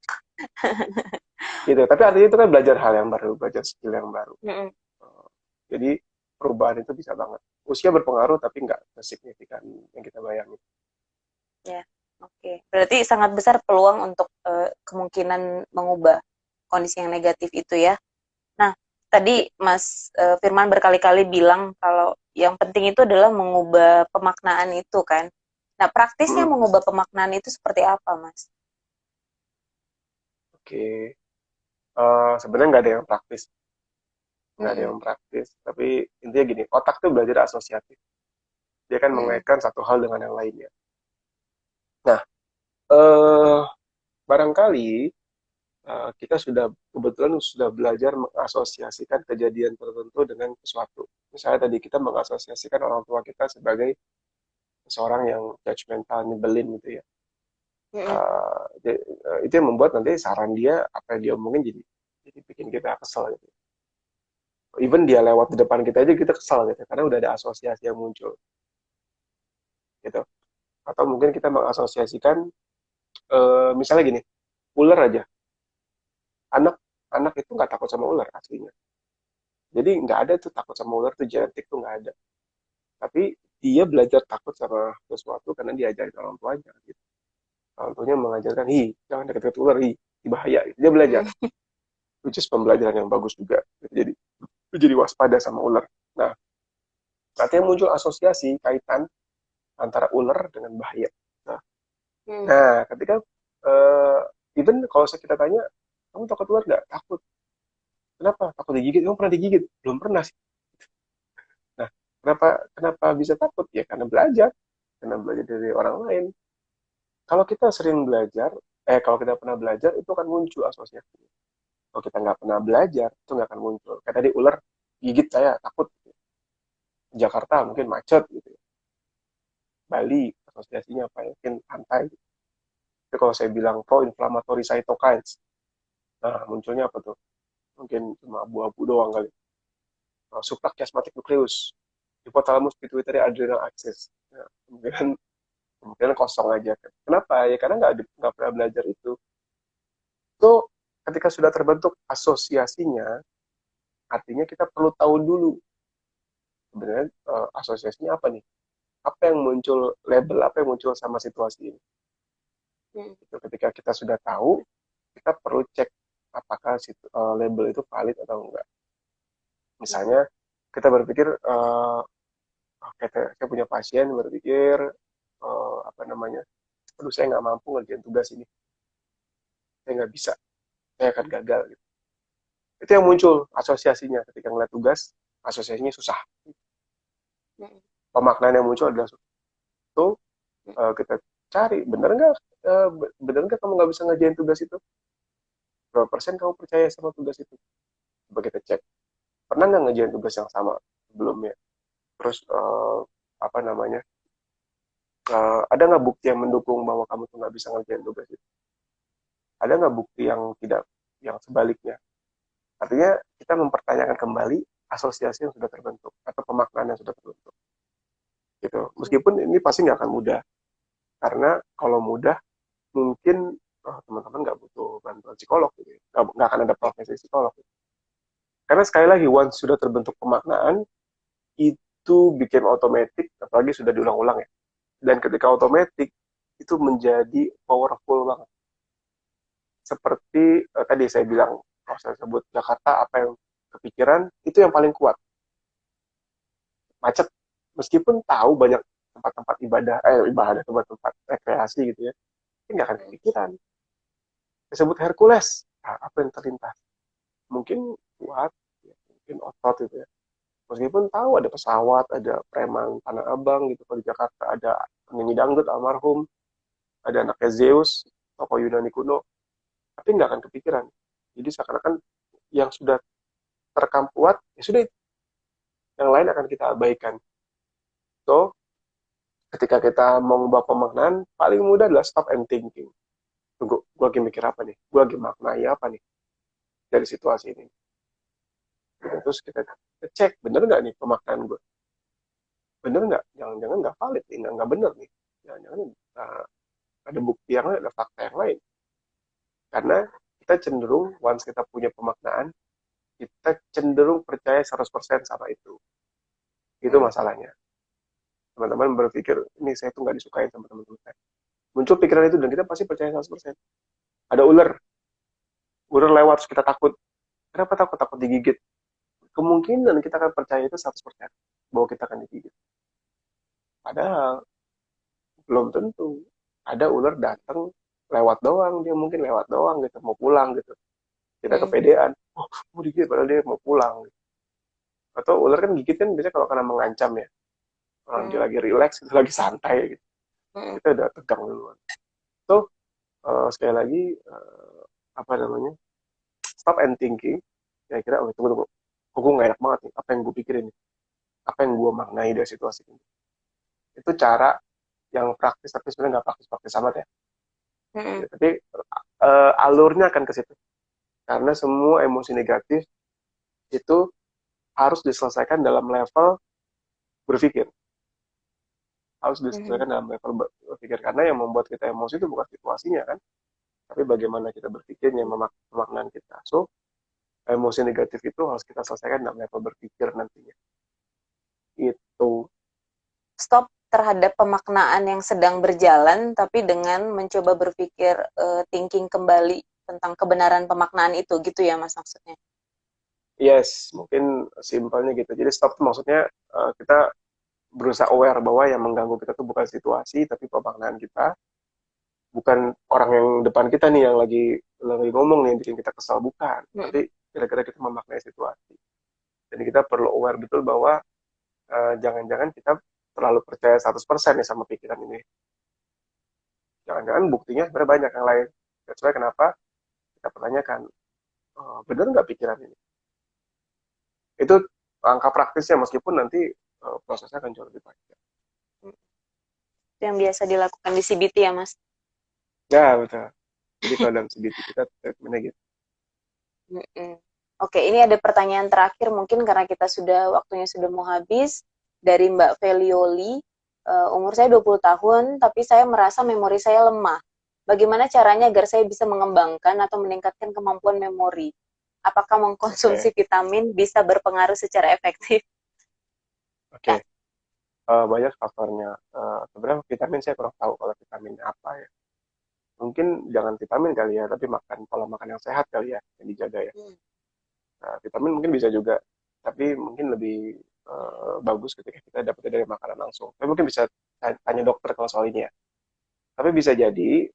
Gitu. Tapi artinya itu kan belajar hal yang baru, belajar skill yang baru. mm. Eh, Jadi perubahan itu bisa banget. Usia berpengaruh tapi nggak sesignifikan yang kita bayangin. Ya, oke. Berarti sangat besar peluang untuk kemungkinan mengubah kondisi yang negatif itu ya. Nah, Ya. tadi Mas Firman berkali-kali bilang kalau yang penting itu adalah mengubah pemaknaan itu kan. Nah, praktisnya Mm, mengubah pemaknaan itu seperti apa, Mas? Oke. Sebenarnya nggak ada yang praktis. Nggak ada Mm-mm, yang praktis. Tapi intinya gini, otak tuh belajar asosiatif. Dia kan mm-mm, mengaitkan satu hal dengan yang lainnya. Nah, eh, barangkali kita kebetulan sudah belajar mengasosiasikan kejadian tertentu dengan sesuatu. Misalnya tadi kita mengasosiasikan orang tua kita sebagai seorang yang judgmental, nyebelin gitu ya. mm-mm, Itu yang membuat nanti saran dia, apa yang dia omongin jadi bikin kita kesel gitu. Even dia lewat di depan kita aja kita kesel gitu, karena udah ada asosiasi yang muncul gitu. Atau mungkin kita mengasosiasikan, misalnya gini, ular aja. Anak anak itu nggak takut sama ular aslinya. Jadi nggak ada tuh takut sama ular tuh genetik tuh nggak ada. Tapi dia belajar takut sama sesuatu karena diajarin orang tuanya gitu. Orang tuanya mengajarkan, jangan deket-deket ular, bahaya. Dia belajar. mm-mm, Which is pembelajaran yang bagus juga. Jadi waspada sama ular. Nah, nanti muncul asosiasi kaitan antara ular dengan bahaya. Nah, mm. ketika even kalau kita tanya, kamu takut ular nggak? Takut. Kenapa? Takut digigit. Kamu pernah digigit? Belum pernah sih. Nah, kenapa kenapa bisa takut? Ya karena belajar dari orang lain. Kalau kita sering belajar, kalau kita pernah belajar, itu akan muncul asosiasi. Kalau kita nggak pernah belajar, itu nggak akan muncul. Kayak tadi ular gigit saya, takut. Jakarta mungkin macet gitu. Bali asosiasinya apa ya? Mungkin pantai. Tapi kalau saya bilang pro-inflammatory cytokines, nah munculnya apa tuh? Mungkin cuma abu-abu doang kali. Suplak chiasmatic nucleus, hypothalamus pituitary adrenal axis. Nah, kemungkinan kosong aja. Kenapa? Ya karena nggak pernah belajar itu. Itu ketika sudah terbentuk asosiasinya, artinya kita perlu tahu dulu sebenarnya asosiasinya apa nih? Apa yang muncul, label apa yang muncul sama situasi ini? Mm. Itu ketika kita sudah tahu, kita perlu cek apakah label itu valid atau enggak. Misalnya kita berpikir, oke, saya punya pasien berpikir, apa namanya, aduh saya nggak mampu ngerjain tugas ini, saya nggak bisa, saya akan gagal. Gitu. Itu yang muncul asosiasinya ketika ngeliat tugas, asosiasinya susah. Mm. Pemaknaan yang muncul adalah itu, kita cari uh, bener nggak kamu nggak bisa ngerjain tugas itu? Berapa persen kamu percaya sama tugas itu? Coba kita cek. Pernah nggak ngerjain tugas yang sama sebelumnya? Terus apa namanya? Ada nggak bukti yang mendukung bahwa kamu tuh nggak bisa ngerjain tugas itu? Ada nggak bukti yang tidak, yang sebaliknya? Artinya kita mempertanyakan kembali asosiasi yang sudah terbentuk atau pemaknaan yang sudah terbentuk. Gitu. Meskipun ini pasti nggak akan mudah, karena kalau mudah mungkin teman-teman nggak butuh bantuan psikolog, gitu ya. Nggak akan ada profesi psikolog. Gitu. Karena sekali lagi, once sudah terbentuk pemaknaan, itu bikin otomatis, apalagi sudah diulang-ulang ya. Dan ketika otomatis itu menjadi powerful banget. Seperti tadi saya bilang, kalau saya sebut Jakarta, apa yang kepikiran itu yang paling kuat. Macet, meskipun tahu banyak tempat-tempat ibadah, tempat-tempat rekreasi gitu ya, ini nggak akan kepikiran. Disebut Hercules, nah, apa yang terlintas? Mungkin kuat, ya, mungkin otot gitu ya. Meskipun tahu ada pesawat, ada preman Tanah Abang gitu, kalau di Jakarta ada penyanyi dangdut almarhum, ada anaknya Zeus, tokoh Yunani kuno, tapi nggak akan kepikiran. Jadi seakan-akan yang sudah terekam kuat, ya sudah, yang lain akan kita abaikan. So, ketika kita mau mengubah pemaknaan, paling mudah adalah stop and thinking. Tunggu, gue lagi mikir apa nih? Gue lagi maknai apa nih dari situasi ini? Gitu. Terus kita cek, bener nggak nih pemaknaan gue? Bener nggak? Jangan-jangan nggak valid nih, nggak bener nih. Jangan-jangan ada bukti yang lain, ada fakta yang lain. Karena kita cenderung, once kita punya pemaknaan, kita cenderung percaya 100% sama itu. Itu masalahnya. Teman-teman berpikir, ini saya tuh nggak disukain sama teman-teman saya. Muncul pikiran itu, dan kita pasti percaya 100%. Ada ular, ular lewat, terus kita takut. Kenapa takut? Takut digigit. Kemungkinan kita akan percaya itu 100%, bahwa kita akan digigit. Padahal, belum tentu. Ada ular datang, lewat doang, dia mungkin lewat doang gitu, mau pulang gitu. Kita kepedean, oh mau digigit padahal dia mau pulang. Atau ular kan gigit kan biasanya kalau karena mengancam ya, orang dia lagi relax, itu lagi santai gitu. Kita udah tegang duluan. So, sekali lagi, apa namanya, stop and thinking. Kira-kira, oh tunggu, gue gak enak banget nih, apa yang gue pikirin nih, apa yang gue maknai dari situasi ini. Itu cara yang praktis, tapi sebenarnya nggak praktis-praktis amat ya. Ya, tapi alurnya akan ke situ. Karena semua emosi negatif itu harus diselesaikan dalam level berpikir. Harus diselesaikan dalam level berpikir. Karena yang membuat kita emosi itu bukan situasinya kan, tapi bagaimana kita berpikirnya, pemaknaan kita. So, emosi negatif itu harus kita selesaikan dalam level berpikir nantinya. Itu. Stop terhadap pemaknaan yang sedang berjalan, tapi dengan mencoba berpikir thinking kembali tentang kebenaran pemaknaan itu, gitu ya Mas maksudnya? Yes, mungkin simpelnya gitu. Jadi stop itu maksudnya kita berusaha aware bahwa yang mengganggu kita itu bukan situasi, tapi pemaknaan kita. Bukan orang yang depan kita nih yang lagi ngomong nih yang bikin kita kesal, bukan. Tapi kira-kira kita memaknai situasi. Jadi kita perlu aware betul bahwa jangan-jangan kita terlalu percaya 100% nih sama pikiran ini. Jangan-jangan buktinya sebenarnya banyak yang lain. That's why kenapa kita pertanyakan, benar nggak pikiran ini? Itu langkah praktisnya, meskipun nanti prosesnya akan jauh lebih panjang. Itu yang biasa dilakukan di CBT ya Mas? Ya, betul. Jadi kalau dalam CBT kita treatmentnya gitu. Oke, ini ada pertanyaan terakhir mungkin karena kita waktunya sudah mau habis, dari Mbak Felioli. Umur saya 20 tahun, tapi saya merasa memori saya lemah. Bagaimana caranya agar saya bisa mengembangkan atau meningkatkan kemampuan memori? Apakah mengkonsumsi vitamin bisa berpengaruh secara efektif? Oke. Banyak faktornya. Sebenarnya vitamin saya kurang tahu kalau vitamin apa ya. Mungkin jangan vitamin kali ya, tapi pola makan yang sehat kali ya, yang dijaga ya. Vitamin mungkin bisa juga, tapi mungkin lebih bagus ketika kita dapetnya dari makanan langsung. Tapi mungkin bisa tanya dokter kalau soal ini ya. Tapi bisa jadi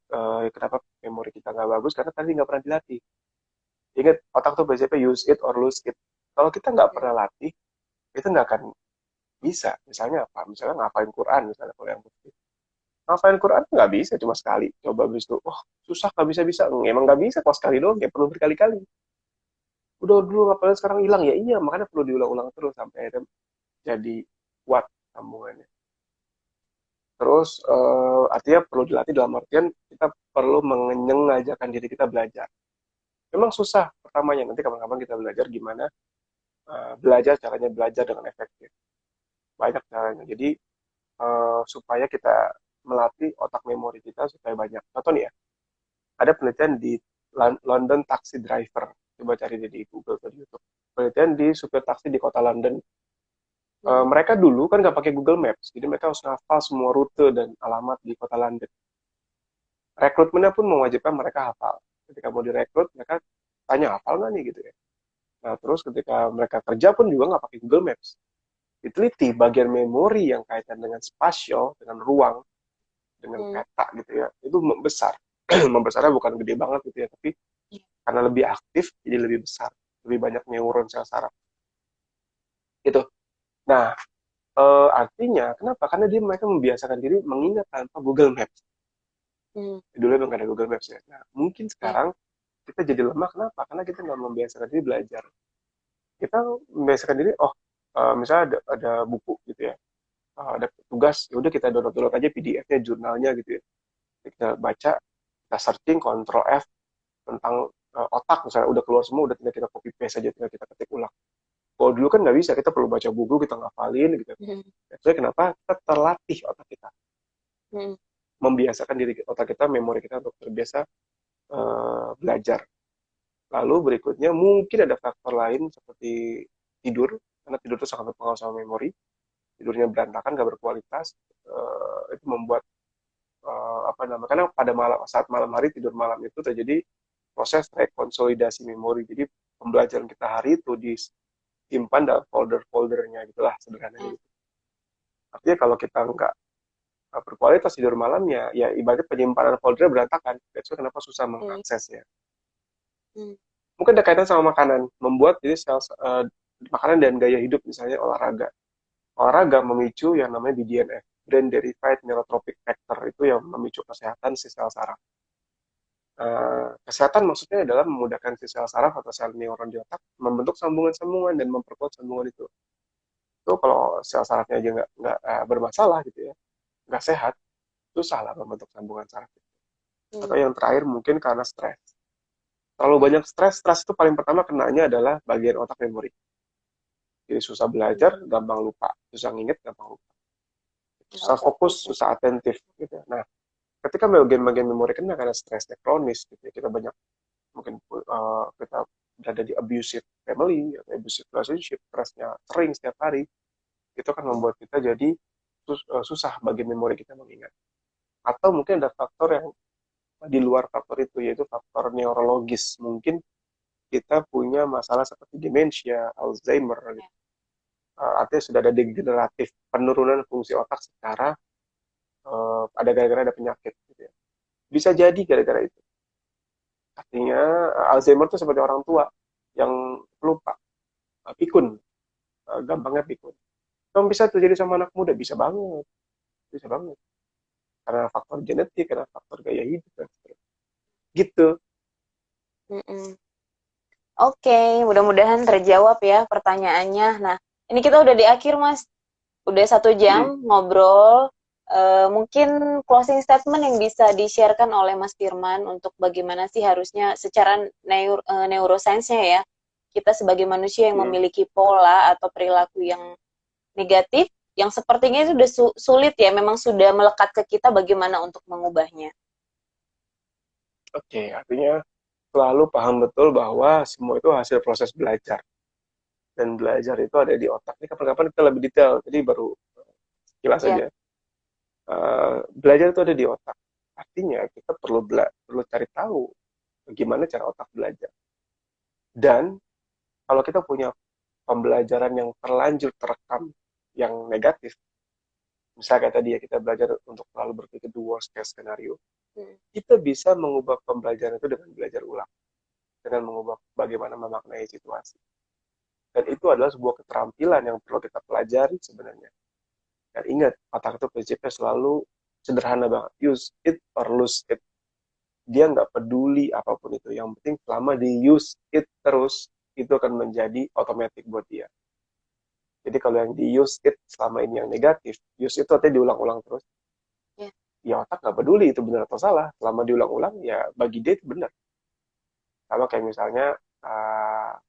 kenapa memori kita nggak bagus, karena tadi nggak pernah dilatih. Ingat, otak tuh prinsipnya use it or lose it. Kalau kita nggak pernah latih, itu nggak akan bisa. Misalnya apa? Misalnya ngapalin Quran, misalnya kalau yang putih. Ngapalin Quran nggak bisa cuma sekali. Coba habis itu, oh susah nggak bisa-bisa. Emang nggak bisa kalau sekali doang, ya perlu berkali-kali. Udah dulu ngapalin sekarang hilang, ya iya, makanya perlu diulang-ulang terus sampai akhirnya jadi kuat sambungannya. Terus artinya perlu dilatih dalam artian kita perlu menyengajakan diri kita belajar. Memang susah pertamanya, nanti kapan-kapan kita belajar gimana belajar, caranya belajar dengan efektif. Banyak caranya. Jadi supaya kita melatih otak memori kita supaya banyak. Contoh nih ya, ada penelitian di London Taxi Driver. Coba cari di Google atau di YouTube. Penelitian di supir taksi di kota London. Mereka dulu kan nggak pakai Google Maps, jadi mereka harus hafal semua rute dan alamat di kota London. Rekrutmennya pun mewajibkan mereka hafal. Ketika mau direkrut, mereka tanya hafal nggak nih gitu ya. Nah, terus ketika mereka kerja pun juga nggak pakai Google Maps. Diteliti bagian memori yang kaitan dengan spasial, dengan ruang, dengan peta gitu ya, itu membesar. Membesarnya bukan gede banget gitu ya, tapi karena lebih aktif, jadi lebih besar. Lebih banyak neuron sel saraf. Gitu. Nah, artinya kenapa? Karena mereka membiasakan diri mengingat tanpa Google Maps. Dulu emang gak ada Google Maps ya. Nah, mungkin sekarang kita jadi lemah. Kenapa? Karena kita nggak membiasakan diri belajar. Kita membiasakan diri, misalnya ada buku gitu ya, ada tugas, ya udah kita download aja PDF-nya, jurnalnya gitu ya. Kita baca, kita searching, Ctrl F tentang otak misalnya udah keluar semua, udah tinggal kita copy paste aja, tinggal kita ketik ulang. Kalau dulu kan nggak bisa, kita perlu baca buku, kita ngafalin gitu. Jadi kenapa? Kita terlatih otak kita, membiasakan diri otak kita, memori kita untuk terbiasa belajar. Lalu berikutnya mungkin ada faktor lain seperti tidur, karena tidur itu sangat berpengaruh sama memori. Tidurnya berantakan, gak berkualitas, itu membuat apa namanya? Karena pada saat malam hari tidur malam itu terjadi proses rekonsolidasi memori. Jadi pembelajaran kita hari itu disimpan dalam folder-foldernya gitulah sederhananya gitu. Artinya kalau kita nggak berkualitas tidur malamnya, ya ibaratnya penyimpanan foldernya berantakan. Itu kenapa susah mengaksesnya. Mungkin ada kaitan sama makanan, membuat jadi makanan dan gaya hidup, misalnya olahraga. Olahraga memicu yang namanya BDNF, Brain Derived Neurotrophic Factor, itu yang memicu kesehatan si sel saraf. Kesehatan maksudnya adalah memudahkan si sel saraf atau sel neuron di otak membentuk sambungan-sambungan dan memperkuat sambungan itu. Itu kalau sel sarafnya aja nggak bermasalah gitu ya, nggak sehat, susah lah membentuk sambungan saraf. Atau yang terakhir mungkin karena stres. Terlalu banyak stres itu paling pertama kenanya adalah bagian otak memori. Jadi susah belajar, gampang lupa. Susah nginget, gampang lupa. Susah fokus, susah atentif. Gitu. Nah, ketika bagian-bagian memori kena karena stresnya kronis, gitu ya, kita banyak, mungkin kita berada di abusive family, atau abusive relationship, stresnya sering setiap hari, itu kan membuat kita jadi susah bagian memori kita mengingat. Atau mungkin ada faktor yang di luar faktor itu, yaitu faktor neurologis. Mungkin kita punya masalah seperti demensia, Alzheimer, gitu. Artinya sudah ada degeneratif, penurunan fungsi otak secara ada gara-gara ada penyakit. Gitu ya. Bisa jadi gara-gara itu. Artinya Alzheimer itu seperti orang tua yang lupa, pikun, gampangnya pikun. Kamu bisa terjadi sama anak muda, bisa banget, bisa banget. Karena faktor genetik, karena faktor gaya hidup, dan sebagainya. Gitu. Oke, mudah-mudahan terjawab ya pertanyaannya. Nah, ini kita udah di akhir, Mas. Udah 1 jam ngobrol. Mungkin closing statement yang bisa di-sharekan oleh Mas Firman untuk bagaimana sih harusnya secara neuroscience-nya ya, kita sebagai manusia yang memiliki pola atau perilaku yang negatif, yang sepertinya itu sudah sulit ya, memang sudah melekat ke kita, bagaimana untuk mengubahnya. Oke, artinya selalu paham betul bahwa semua itu hasil proses belajar. Dan belajar itu ada di otak. Ini kapan-kapan kita lebih detail, jadi baru jelas aja. Belajar itu ada di otak. Artinya kita perlu cari tahu bagaimana cara otak belajar. Dan kalau kita punya pembelajaran yang terlanjur terekam yang negatif, misalnya kayak tadi ya, kita belajar untuk selalu berpikir the worst case scenario, kita bisa mengubah pembelajaran itu dengan belajar ulang, dengan mengubah bagaimana memaknai situasi. Dan itu adalah sebuah keterampilan yang perlu kita pelajari sebenarnya. Dan ingat, otak itu prinsipnya selalu sederhana banget. Use it or lose it. Dia nggak peduli apapun itu. Yang penting selama di use it terus, itu akan menjadi otomatis buat dia. Jadi kalau yang di use it selama ini yang negatif, use it itu artinya diulang-ulang terus. Ya otak nggak peduli itu benar atau salah. Selama diulang-ulang, ya bagi dia itu benar. Sama kayak misalnya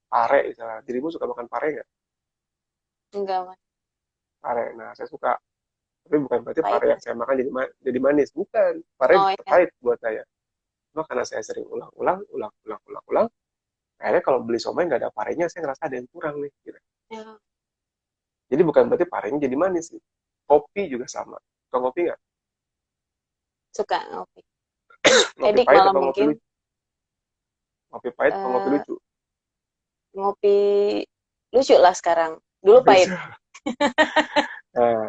pare, misalnya. Dirimu suka makan pare nggak? Enggak, Mas. Pare. Nah, saya suka. Tapi bukan berarti Pahit, pare yang Mas. saya makan jadi manis. Bukan. Pare Oh, tetap iya. pahit buat saya. Cuma karena saya sering ulang-ulang, akhirnya kalau beli somai nggak ada parenya, saya ngerasa ada yang kurang nih. Gitu. Ya. Jadi bukan berarti pahitnya jadi manis sih. Kopi juga sama. Suka ngopi nggak? Suka ngopi. Ngopi Edik pahit malah apa ngopi mungkin lucu? Ngopi pahit apa ngopi eh, lucu? ngopi lucu lah sekarang. Dulu Ngopi pahit. lucu. Nah,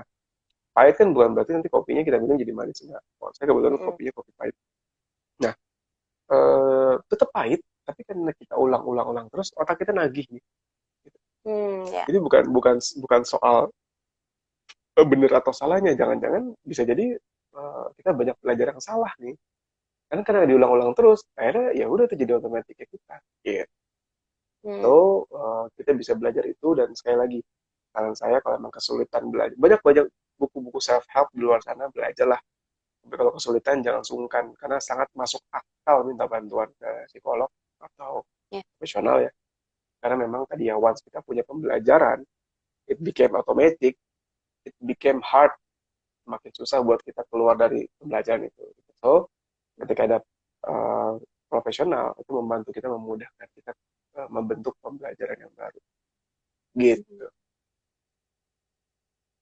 pahit kan bukan berarti nanti kopinya kita minum jadi manis, enggak. Kalau saya kebetulan Mm-mm. kopinya kopi pahit. Nah, tetap pahit, tapi karena kita ulang-ulang-ulang terus, otak kita nagih nih. Ya. Jadi bukan bukan bukan soal benar atau salahnya, jangan-jangan bisa jadi kita banyak belajar yang salah nih. Karena diulang-ulang terus, akhirnya ya udah itu jadi otomatis kita. Gitu. Hmm. So, kita bisa belajar itu dan sekali lagi, saran saya kalau emang kesulitan belajar, banyak-banyak buku-buku self-help di luar sana, belajarlah. Tapi kalau kesulitan jangan sungkan, karena sangat masuk akal minta bantuan ke psikolog atau Ya. profesional ya. Karena memang tadi yang once kita punya pembelajaran, it became automatic, it became hard, makin susah buat kita keluar dari pembelajaran itu. So, ketika ada uh, profesional, itu membantu kita, memudahkan kita membentuk pembelajaran yang baru. Gitu.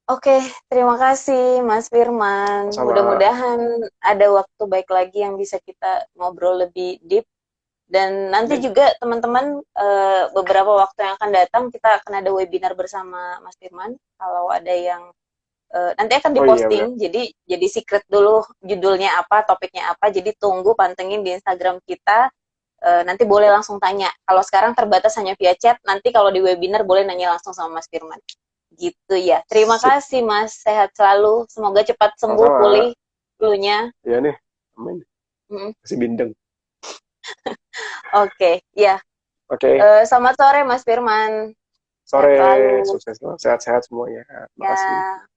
Oke, terima kasih Mas Firman. Sama-sama. Mudah-mudahan ada waktu baik lagi yang bisa kita ngobrol lebih deep. Dan nanti Amin. juga teman-teman beberapa waktu yang akan datang kita akan ada webinar bersama Mas Firman. Kalau ada yang nanti akan Oh iya benar. diposting, jadi secret dulu judulnya apa, topiknya apa. Jadi tunggu pantengin di Instagram kita. Nanti boleh langsung tanya. Kalau sekarang terbatas hanya via chat, nanti kalau di webinar boleh nanya langsung sama Mas Firman. Gitu ya. Terima Sip. kasih Mas, sehat selalu. Semoga cepat sembuh Sama-sama. pulih flu-nya. Iya nih. Amin. Mm. Masih bindeng. Oke, ya. Oke. Selamat sore Mas Firman. Sehat Sore. selalu. Sukses. Sehat-sehat semuanya. Terima kasih. Ya.